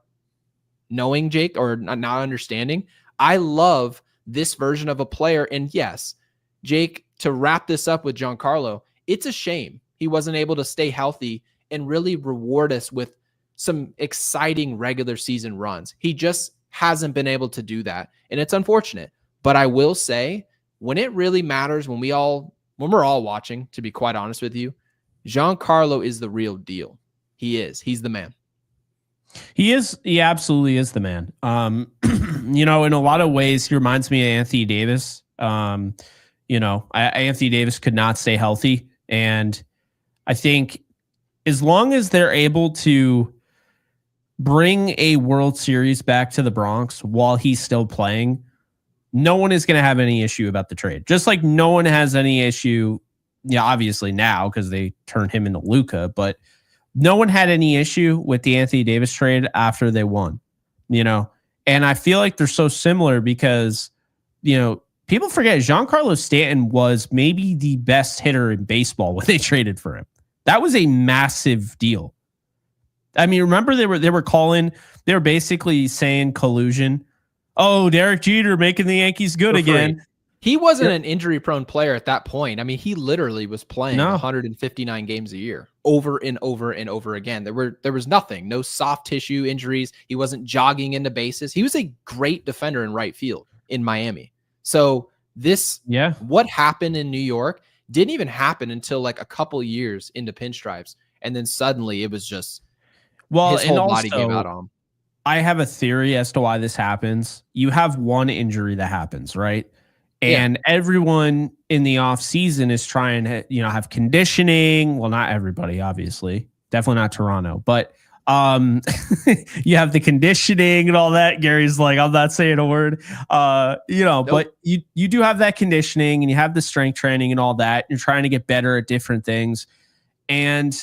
knowing, Jake, or not understanding? I love this version of a player. And yes, Jake, to wrap this up with Giancarlo, it's a shame he wasn't able to stay healthy and really reward us with some exciting regular season runs. He just hasn't been able to do that. And it's unfortunate. But I will say, when it really matters, when we're all watching, to be quite honest with you, Giancarlo is the real deal. He is. He's the man. He is. He absolutely is the man. In a lot of ways, he reminds me of Anthony Davis. Anthony Davis could not stay healthy. And I think as long as they're able to bring a World Series back to the Bronx while he's still playing, no one is going to have any issue about the trade. Just like no one has any issue, obviously now because they turned him into Luka, but no one had any issue with the Anthony Davis trade after they won, and I feel like they're so similar because, people forget Giancarlo Stanton was maybe the best hitter in baseball when they traded for him. That was a massive deal. I mean, remember they were basically saying collusion. Oh, Derek Jeter making the Yankees good again. He wasn't an injury-prone player at that point. I mean, he literally was playing 159 games a year over and over and over again. There was nothing, no soft tissue injuries. He wasn't jogging into bases. He was a great defender in right field in Miami. So what happened in New York didn't even happen until like a couple years into pinstripes. And then suddenly it was just his whole body gave out on him. I have a theory as to why this happens. You have one injury that happens, right? And everyone in the off season is trying to, have conditioning. Well, not everybody, obviously. Definitely not Toronto. But you have the conditioning and all that. Gary's like, I'm not saying a word. Nope. But you do have that conditioning and you have the strength training and all that. You're trying to get better at different things. And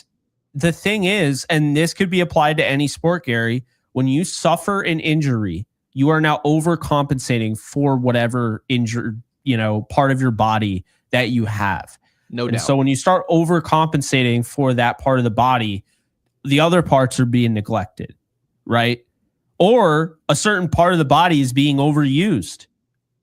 the thing is, and this could be applied to any sport, Gary, when you suffer an injury, you are now overcompensating for whatever injured, part of your body that you have. No doubt. So when you start overcompensating for that part of the body, the other parts are being neglected, right? Or a certain part of the body is being overused.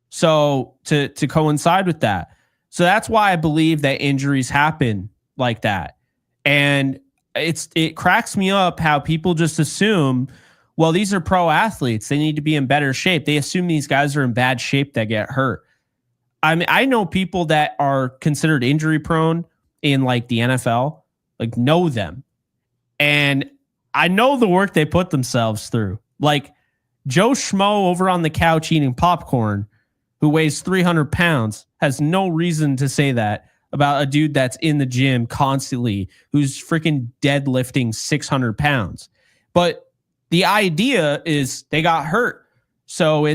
So to coincide with that. So that's why I believe that injuries happen like that. And it cracks me up how people just assume, well, these are pro athletes. They need to be in better shape. They assume these guys are in bad shape that get hurt. I mean, I know people that are considered injury prone in like the NFL, like know them. And I know the work they put themselves through. Like Joe Schmo over on the couch eating popcorn, who weighs 300 pounds, has no reason to say that about a dude that's in the gym constantly, who's freaking deadlifting 600 pounds. But the idea is they got hurt, so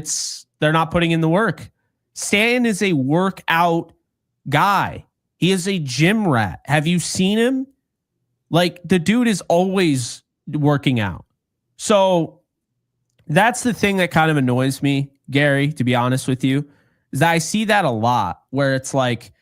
they're not putting in the work. Stanton is a workout guy. He is a gym rat. Have you seen him? Like, the dude is always working out. So that's the thing that kind of annoys me, Gary, to be honest with you, is that I see that a lot where it's like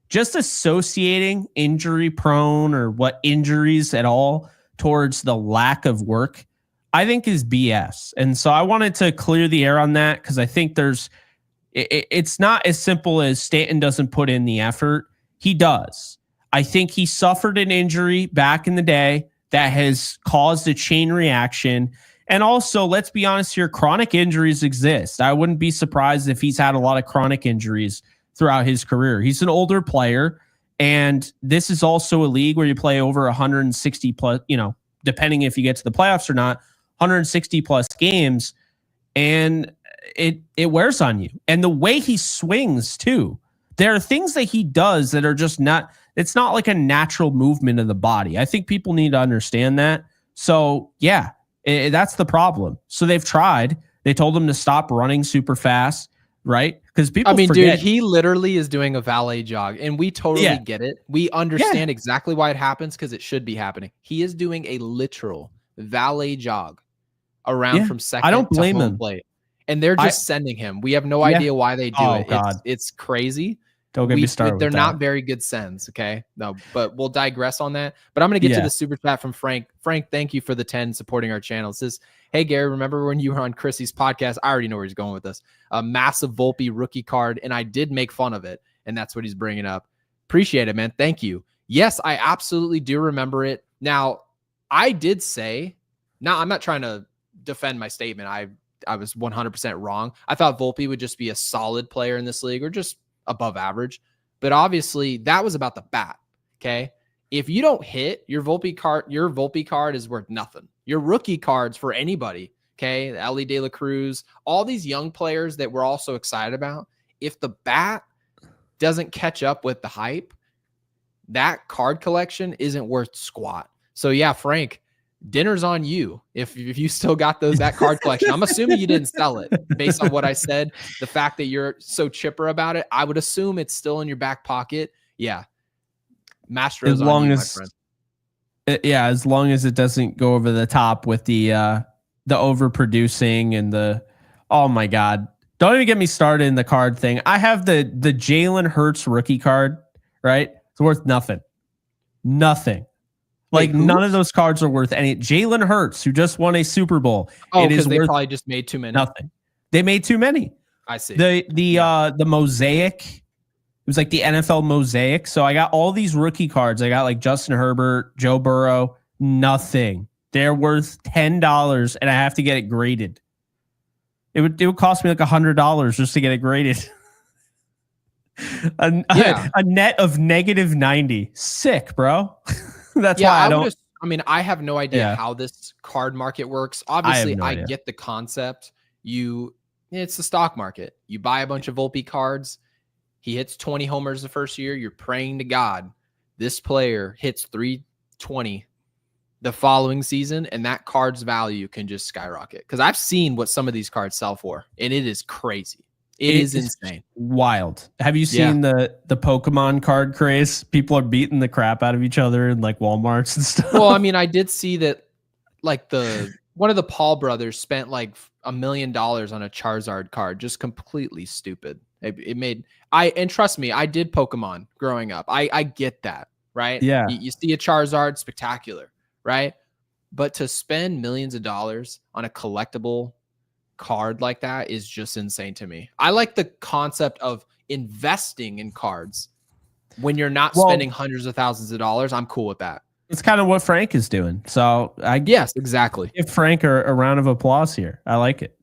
just associating injury prone or what injuries at all towards the lack of work, I think is BS. And so I wanted to clear the air on that because I think it's not as simple as Stanton doesn't put in the effort. He does. I think he suffered an injury back in the day that has caused a chain reaction. And also, let's be honest here, chronic injuries exist. I wouldn't be surprised if he's had a lot of chronic injuries throughout his career. He's an older player, and this is also a league where you play over 160 plus, depending if you get to the playoffs or not, 160 plus games. And it wears on you. And the way he swings too. There are things that he does that are just not, it's not like a natural movement of the body. I think people need to understand that. So yeah, that's the problem. So they've tried. They told him to stop running super fast, right? Because people forget. Dude, he literally is doing a valet jog, and we totally get it. We understand exactly why it happens because it should be happening. He is doing a literal valet jog around from second I don't blame to home him. plate. And they're just sending him. We have no idea why they do it. God. It's crazy. Don't get me started. They're not very good sends, okay? No, but we'll digress on that. But I'm going to get to the super chat from Frank. Frank, thank you for the 10 supporting our channel. It says, hey, Gary, remember when you were on Chrissy's podcast? I already know where he's going with this. A massive Volpe rookie card, and I did make fun of it, and that's what he's bringing up. Appreciate it, man. Thank you. Yes, I absolutely do remember it. Now, I did say, I'm not trying to defend my statement. I was 100% wrong. I thought Volpe would just be a solid player in this league or just above average. But obviously, that was about the bat, okay? If you don't hit, your Volpe card is worth nothing. Your rookie cards for anybody, okay? Ellie De La Cruz, all these young players that we're all so excited about, if the bat doesn't catch up with the hype, that card collection isn't worth squat. So yeah, Frank, dinner's on you if you still got that card collection. I'm assuming you didn't sell it based on what I said. The fact that you're so chipper about it, I would assume it's still in your back pocket. Yeah. Mastro's on you, my friend. As long as it doesn't go over the top with the overproducing and oh my God. Don't even get me started in the card thing. I have the Jalen Hurts rookie card, right? It's worth nothing. Nothing. Like, none of those cards are worth any. Jalen Hurts, who just won a Super Bowl. Oh, because they probably just made too many. Nothing. They made too many. I see. The mosaic. It was like the NFL mosaic. So I got all these rookie cards. I got like Justin Herbert, Joe Burrow. Nothing. They're worth $10, and I have to get it graded. It would cost me like $100 just to get it graded. a net of -90. Sick, bro. That's why I don't. I have no idea how this card market works. Obviously, I get the concept. It's the stock market. You buy a bunch of Volpe cards. He hits 20 homers the first year. You're praying to God this player hits 320 the following season, and that card's value can just skyrocket. Because I've seen what some of these cards sell for, and it is crazy. It is insane. Wild. Have you seen the Pokemon card craze? People are beating the crap out of each other in like Walmarts and stuff. Well, I did see that like one of the Paul brothers spent like $1 million on a Charizard card. Just completely stupid. And trust me, I did Pokemon growing up. I get that, right? Yeah. You see a Charizard, spectacular, right? But to spend millions of dollars on a collectible card like that is just insane to me. I like the concept of investing in cards when you're not spending hundreds of thousands of dollars. I'm cool with that. It's kind of what Frank is doing. So yes, exactly. Give Frank a round of applause here. I like it.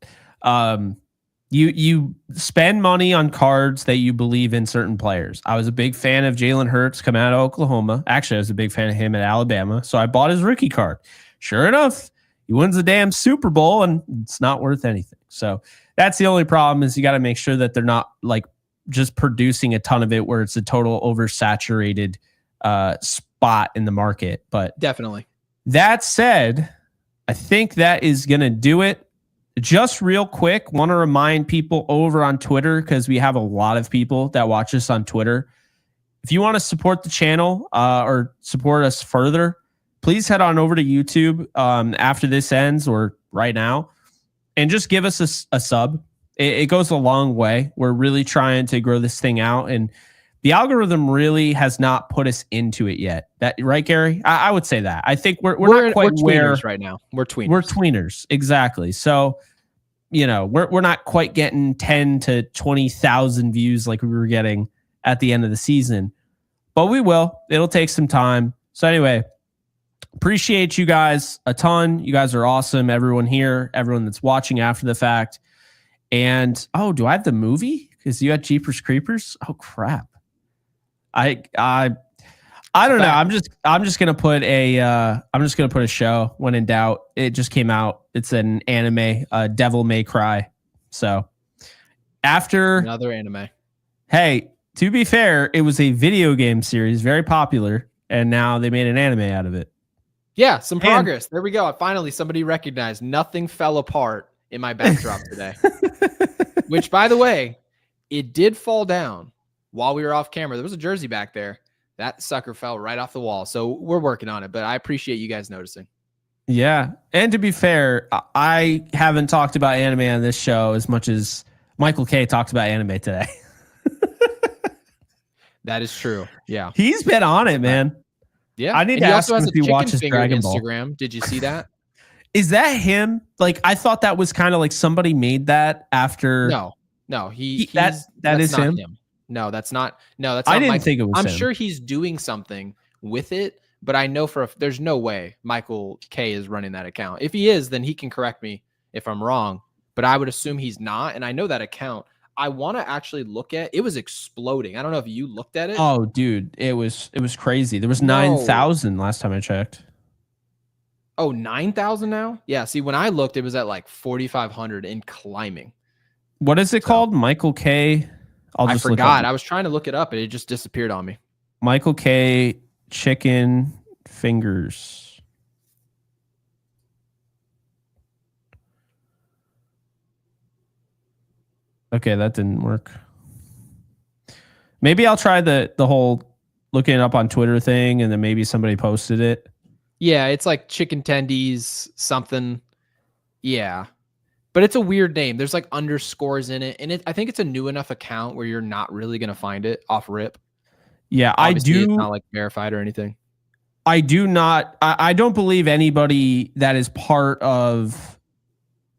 You spend money on cards that you believe in certain players. I was a big fan of Jalen Hurts coming out of Oklahoma. Actually, I was a big fan of him at Alabama. So I bought his rookie card. Sure enough, he wins the damn Super Bowl and it's not worth anything. So that's the only problem is you got to make sure that they're not like just producing a ton of it where it's a total oversaturated spot in the market. But definitely. That said, I think that is going to do it. Just real quick, want to remind people over on Twitter, because we have a lot of people that watch us on Twitter. If you want to support the channel or support us further, please head on over to YouTube after this ends or right now and just give us a sub. It goes a long way. We're really trying to grow this thing out, and the algorithm really has not put us into it yet. That right, Gary? I would say that. I think we're not quite tweeners right now. We're tweeners. We're tweeners, exactly. So, we're not quite getting 10 to 20,000 views like we were getting at the end of the season, but we will. It'll take some time. So anyway, appreciate you guys a ton. You guys are awesome. Everyone here, everyone that's watching after the fact. And do I have the movie? Because you got Jeepers Creepers. Oh crap! I don't know. I'm just gonna put a show when in doubt. It just came out. It's an anime, Devil May Cry. So After another anime. Hey, to be fair, it was a video game series, very popular, and now they made an anime out of it. Yeah, some progress. There we go. Finally, somebody recognized nothing fell apart in my backdrop today. Which, by the way, it did fall down while we were off camera. There was a jersey back there. That sucker fell right off the wall. So we're working on it, but I appreciate you guys noticing. Yeah. And to be fair, I haven't talked about anime on this show as much as Michael K talked about anime today. That is true. Yeah. He's been on it, man. Yeah. I need to ask him if he watches Dragon Ball. Instagram. Did you see that? Is that him? Like, I thought that was kind of like somebody made that after. No, that is him. No, that's not. No, that's not. I didn't think it was I'm him. sure he's doing something with it, but I know there's no way Michael K is running that account. If he is, then he can correct me if I'm wrong, but I would assume he's not. And I know that account. I want to actually look at it. Was exploding. I don't know if you looked at it. Oh, dude, it was crazy. There was 9,000 last time I checked. Oh, 9,000 now? Yeah. See, when I looked, it was at like 4,500 and climbing. What is it called? Michael K. I forgot. I was trying to look it up and it just disappeared on me. Michael K. Chicken Fingers. Okay, that didn't work. Maybe I'll try the whole looking it up on Twitter thing, and then maybe somebody posted it. Yeah, it's like chicken tendies something. Yeah. But it's a weird name. There's like underscores in it. And I think it's a new enough account where you're not really going to find it off rip. Yeah, Obviously, I do. It's not like verified or anything. I do not. I don't believe anybody that is part of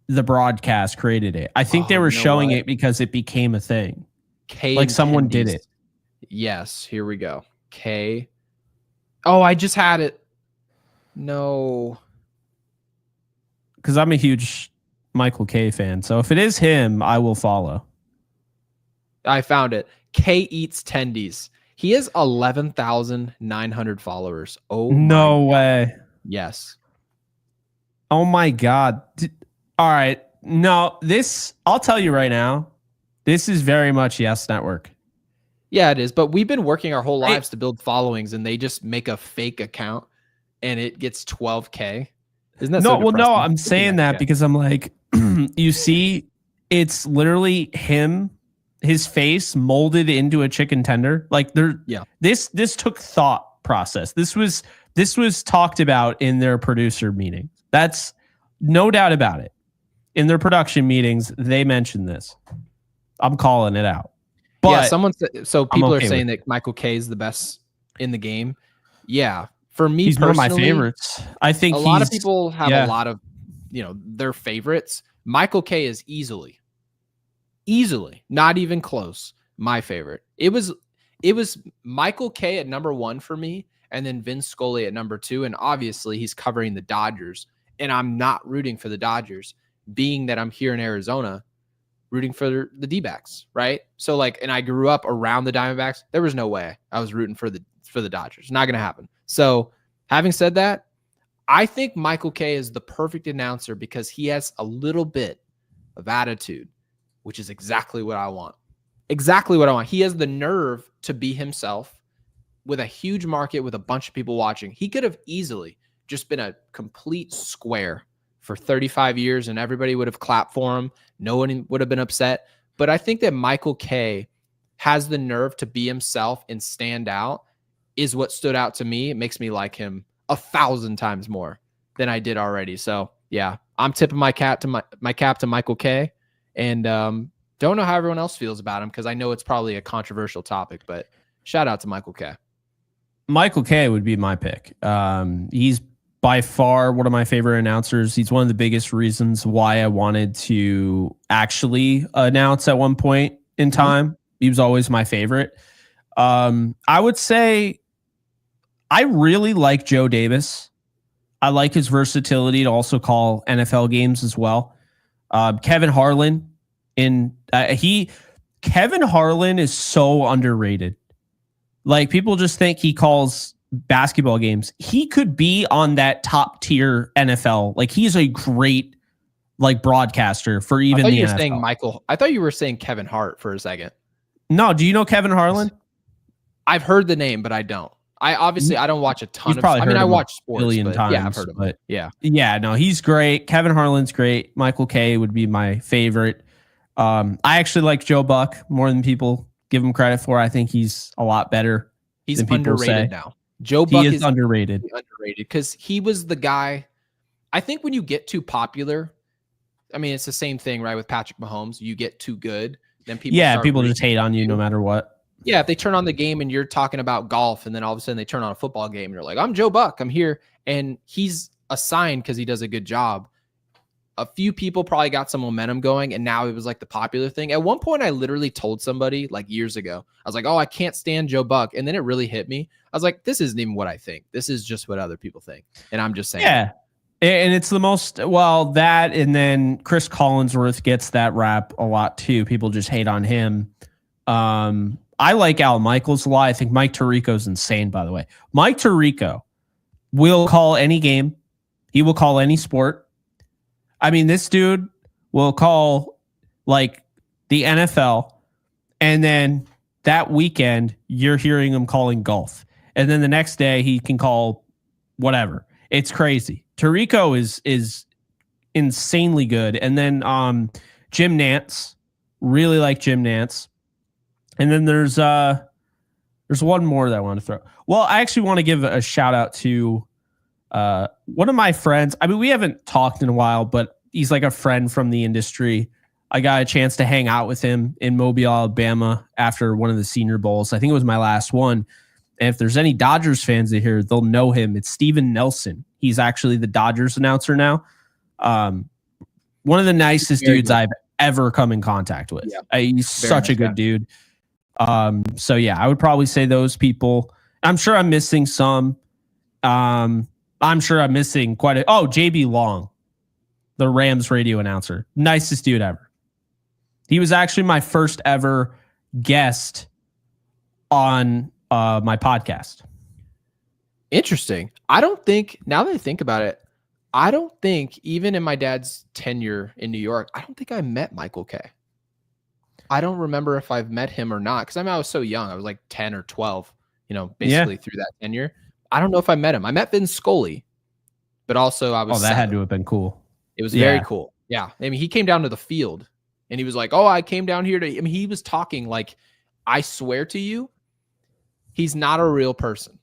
the broadcast created it. I think they were showing it because it became a thing. Like someone did it. Yes, here we go. K. Oh, I just had it. No. Because I'm a huge Michael K fan. So if it is him, I will follow. I found it. K Eats Tendies. He has 11,900 followers. Oh, no way. Yes. Oh my God. All right. No, I'll tell you right now, this is very much Yes Network. Yeah, it is. But we've been working our whole lives to build followings, and they just make a fake account and it gets 12K. Isn't that so depressing? No, I'm saying that because I'm like, you see, it's literally him, his face molded into a chicken tender. Like this took thought process. This was talked about in their producer meeting. That's no doubt about it. In their production meetings, they mentioned this. I'm calling it out. But yeah, someone said, so people are saying that Michael K is the best in the game. Yeah. For me, he's one of my favorites. I think a lot of people have a lot of, their favorites. Michael K is easily, not even close, my favorite. It was Michael K at number 1 for me, and then Vince Scully at number 2. And obviously he's covering the Dodgers, and I'm not rooting for the Dodgers, being that I'm here in Arizona rooting for the D-backs, right? So and I grew up around the Diamondbacks. There was no way I was rooting for the Dodgers. Not going to happen. So having said that, I think Michael K is the perfect announcer because he has a little bit of attitude, which is exactly what I want. Exactly what I want. He has the nerve to be himself with a huge market with a bunch of people watching. He could have easily just been a complete square for 35 years and everybody would have clapped for him. No one would have been upset. But I think that Michael K has the nerve to be himself and stand out is what stood out to me. It makes me like him 1,000 times more than I did already. So yeah, I'm tipping my cap to Michael K. And don't know how everyone else feels about him because I know it's probably a controversial topic, but shout out to Michael K. Michael K would be my pick. He's by far one of my favorite announcers. He's one of the biggest reasons why I wanted to actually announce at one point in time. He was always my favorite. I would say I really like Joe Davis. I like his versatility to also call NFL games as well. Kevin Harlan Kevin Harlan is so underrated. Like people just think he calls basketball games. He could be on that top tier NFL. Like he's a great like broadcaster for I even thought the you were NFL. saying Michael. I thought you were saying Kevin Hart for a second. No, do you know Kevin Harlan? I've heard the name, but I don't. I don't watch a ton You've of. probably I mean, heard I him a watch sports, billion but yeah, I've times, heard of him. but Yeah. no, he's great. Kevin Harlan's great. Michael Kay would be my favorite. I actually like Joe Buck more than people give him credit for. I think he's a lot better. He's than people underrated say. now. Joe Buck is underrated because he was the guy. I think when you get too popular, I mean, it's the same thing, right? With Patrick Mahomes, you get too good, then people just hate on you no matter what. Yeah, if they turn on the game and you're talking about golf, and then all of a sudden they turn on a football game, and you're like, "I'm Joe Buck, I'm here," and he's assigned because he does a good job. A few people probably got some momentum going, and now it was like the popular thing. At one point, I literally told somebody like years ago, I was like, "Oh, I can't stand Joe Buck," and then it really hit me. I was like, "This isn't even what I think. This is just what other people think," and I'm just saying. Yeah. And it's the most, that, and then Chris Collinsworth gets that rap a lot too. People just hate on him. I like Al Michaels a lot. I think Mike Tirico's insane, by the way. Mike Tirico will call any game. He will call any sport. I mean, this dude will call like the NFL, and then that weekend you're hearing him calling golf. And then the next day he can call whatever. It's crazy. Tirico is insanely good. And then Jim Nantz, really like Jim Nantz. And then there's one more that I want to throw. Well, I actually want to give a shout out to one of my friends. I mean, we haven't talked in a while, but he's like a friend from the industry. I got a chance to hang out with him in Mobile, Alabama after one of the Senior Bowls. I think it was my last one. And if there's any Dodgers fans in here, they'll know him. It's Steven Nelson. He's actually the Dodgers announcer now. One of the nicest dudes I've ever come in contact with. Yeah. He's such a good dude. So yeah, I would probably say those people. I'm sure I'm missing some. I'm sure I'm missing quite a. Oh, JB Long, the Rams radio announcer, nicest dude ever. He was actually my first ever guest on my podcast. Interesting. I don't think, now that I think about it, I don't think even in my dad's tenure in New York, I don't think I met Michael Kay. I don't remember if I've met him or not, because I mean, I was so young. I was like 10 or 12, basically through that tenure. I don't know if I met him. I met Vin Scully, but also I was. Oh, that 7. Had to have been cool. It was very cool. Yeah. I mean, he came down to the field and he was like, "Oh, I came down here to," I mean, he was talking like, I swear to you, he's not a real person.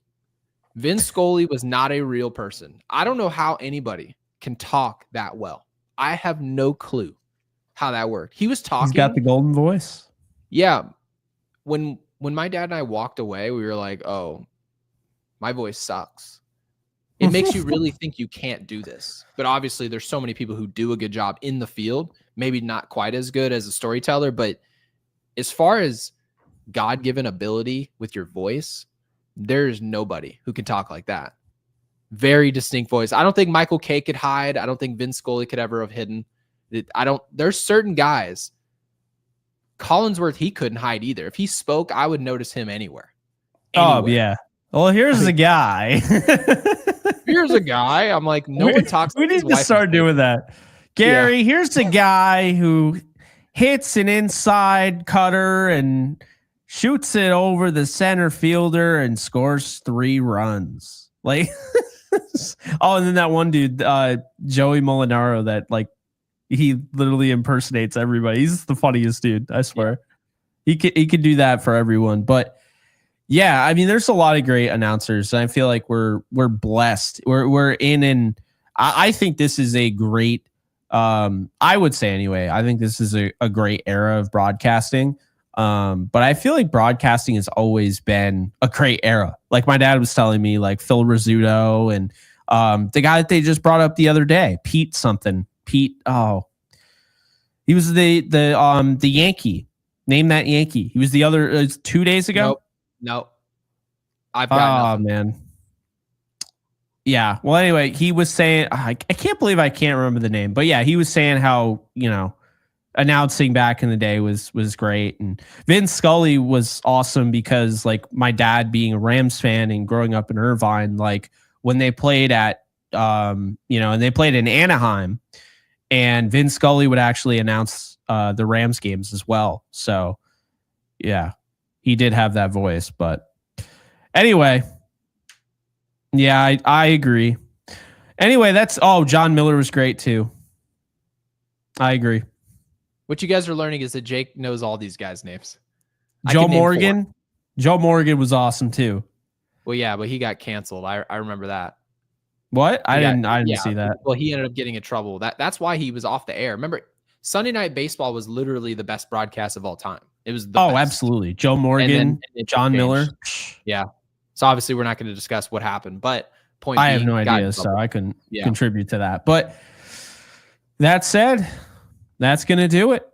Vin Scully was not a real person. I don't know how anybody can talk that well. I have no clue how that worked. He was talking. He's got the golden voice. Yeah. When my dad and I walked away, we were like, "Oh, my voice sucks." It makes you really think you can't do this. But obviously there's so many people who do a good job in the field, maybe not quite as good as a storyteller, but as far as God-given ability with your voice, there's nobody who can talk like that. Very distinct voice. I don't think Michael Kay could hide. I don't think Vin Scully could ever have hidden. There's certain guys. Collinsworth, he couldn't hide either. If he spoke, I would notice him anywhere. Oh, yeah. Well, here's the guy. Here's a guy. I'm like, no one talks. We need to start doing that. Gary, here's a guy who hits an inside cutter and shoots it over the center fielder and scores 3 runs. Like, oh, and then that one dude, Joey Molinaro, that like he literally impersonates everybody. He's the funniest dude, I swear. He could do that for everyone. But yeah, I mean, there's a lot of great announcers, and I feel like we're blessed. We're in, and I think this is a great. I would say anyway. I think this is a great era of broadcasting. But I feel like broadcasting has always been a great era. Like my dad was telling me, like Phil Rizzuto and the guy that they just brought up the other day, Pete something. Pete, he was the Yankee. Name that Yankee. He was the other 2 days ago. Nope. I've got nothing. Man. Yeah. Well, anyway, he was saying, I can't believe I can't remember the name, but yeah, he was saying how, announcing back in the day was great. And Vin Scully was awesome because like my dad being a Rams fan and growing up in Irvine, like when they played at, and they played in Anaheim and Vin Scully would actually announce the Rams games as well. So, yeah, he did have that voice. But anyway, yeah, I agree. Anyway, John Miller was great too. I agree. What you guys are learning is that Jake knows all these guys' names. Joe Morgan. Joe Morgan was awesome too. Well, yeah, but he got canceled. I remember that. What? I didn't see that. Well, he ended up getting in trouble. That's why he was off the air. Remember, Sunday Night Baseball was literally the best broadcast of all time. It was the best. Absolutely. Joe Morgan, John Miller. Yeah. So obviously we're not going to discuss what happened, but I have no idea, so I couldn't contribute to that. But that said, that's going to do it.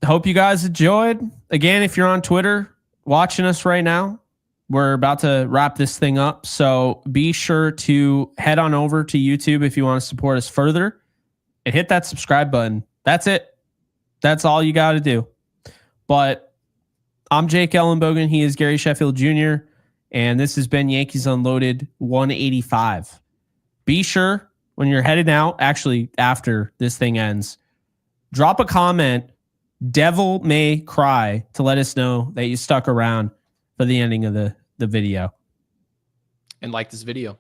Hope you guys enjoyed. Again, if you're on Twitter watching us right now, we're about to wrap this thing up. So be sure to head on over to YouTube if you want to support us further and hit that subscribe button. That's it. That's all you got to do. But I'm Jake Ellenbogen. He is Gary Sheffield Jr. And this has been Yankees Unloaded 185. Be sure when you're headed out, actually after this thing ends, drop a comment, Devil May Cry, to let us know that you stuck around for the ending of the video. And like this video.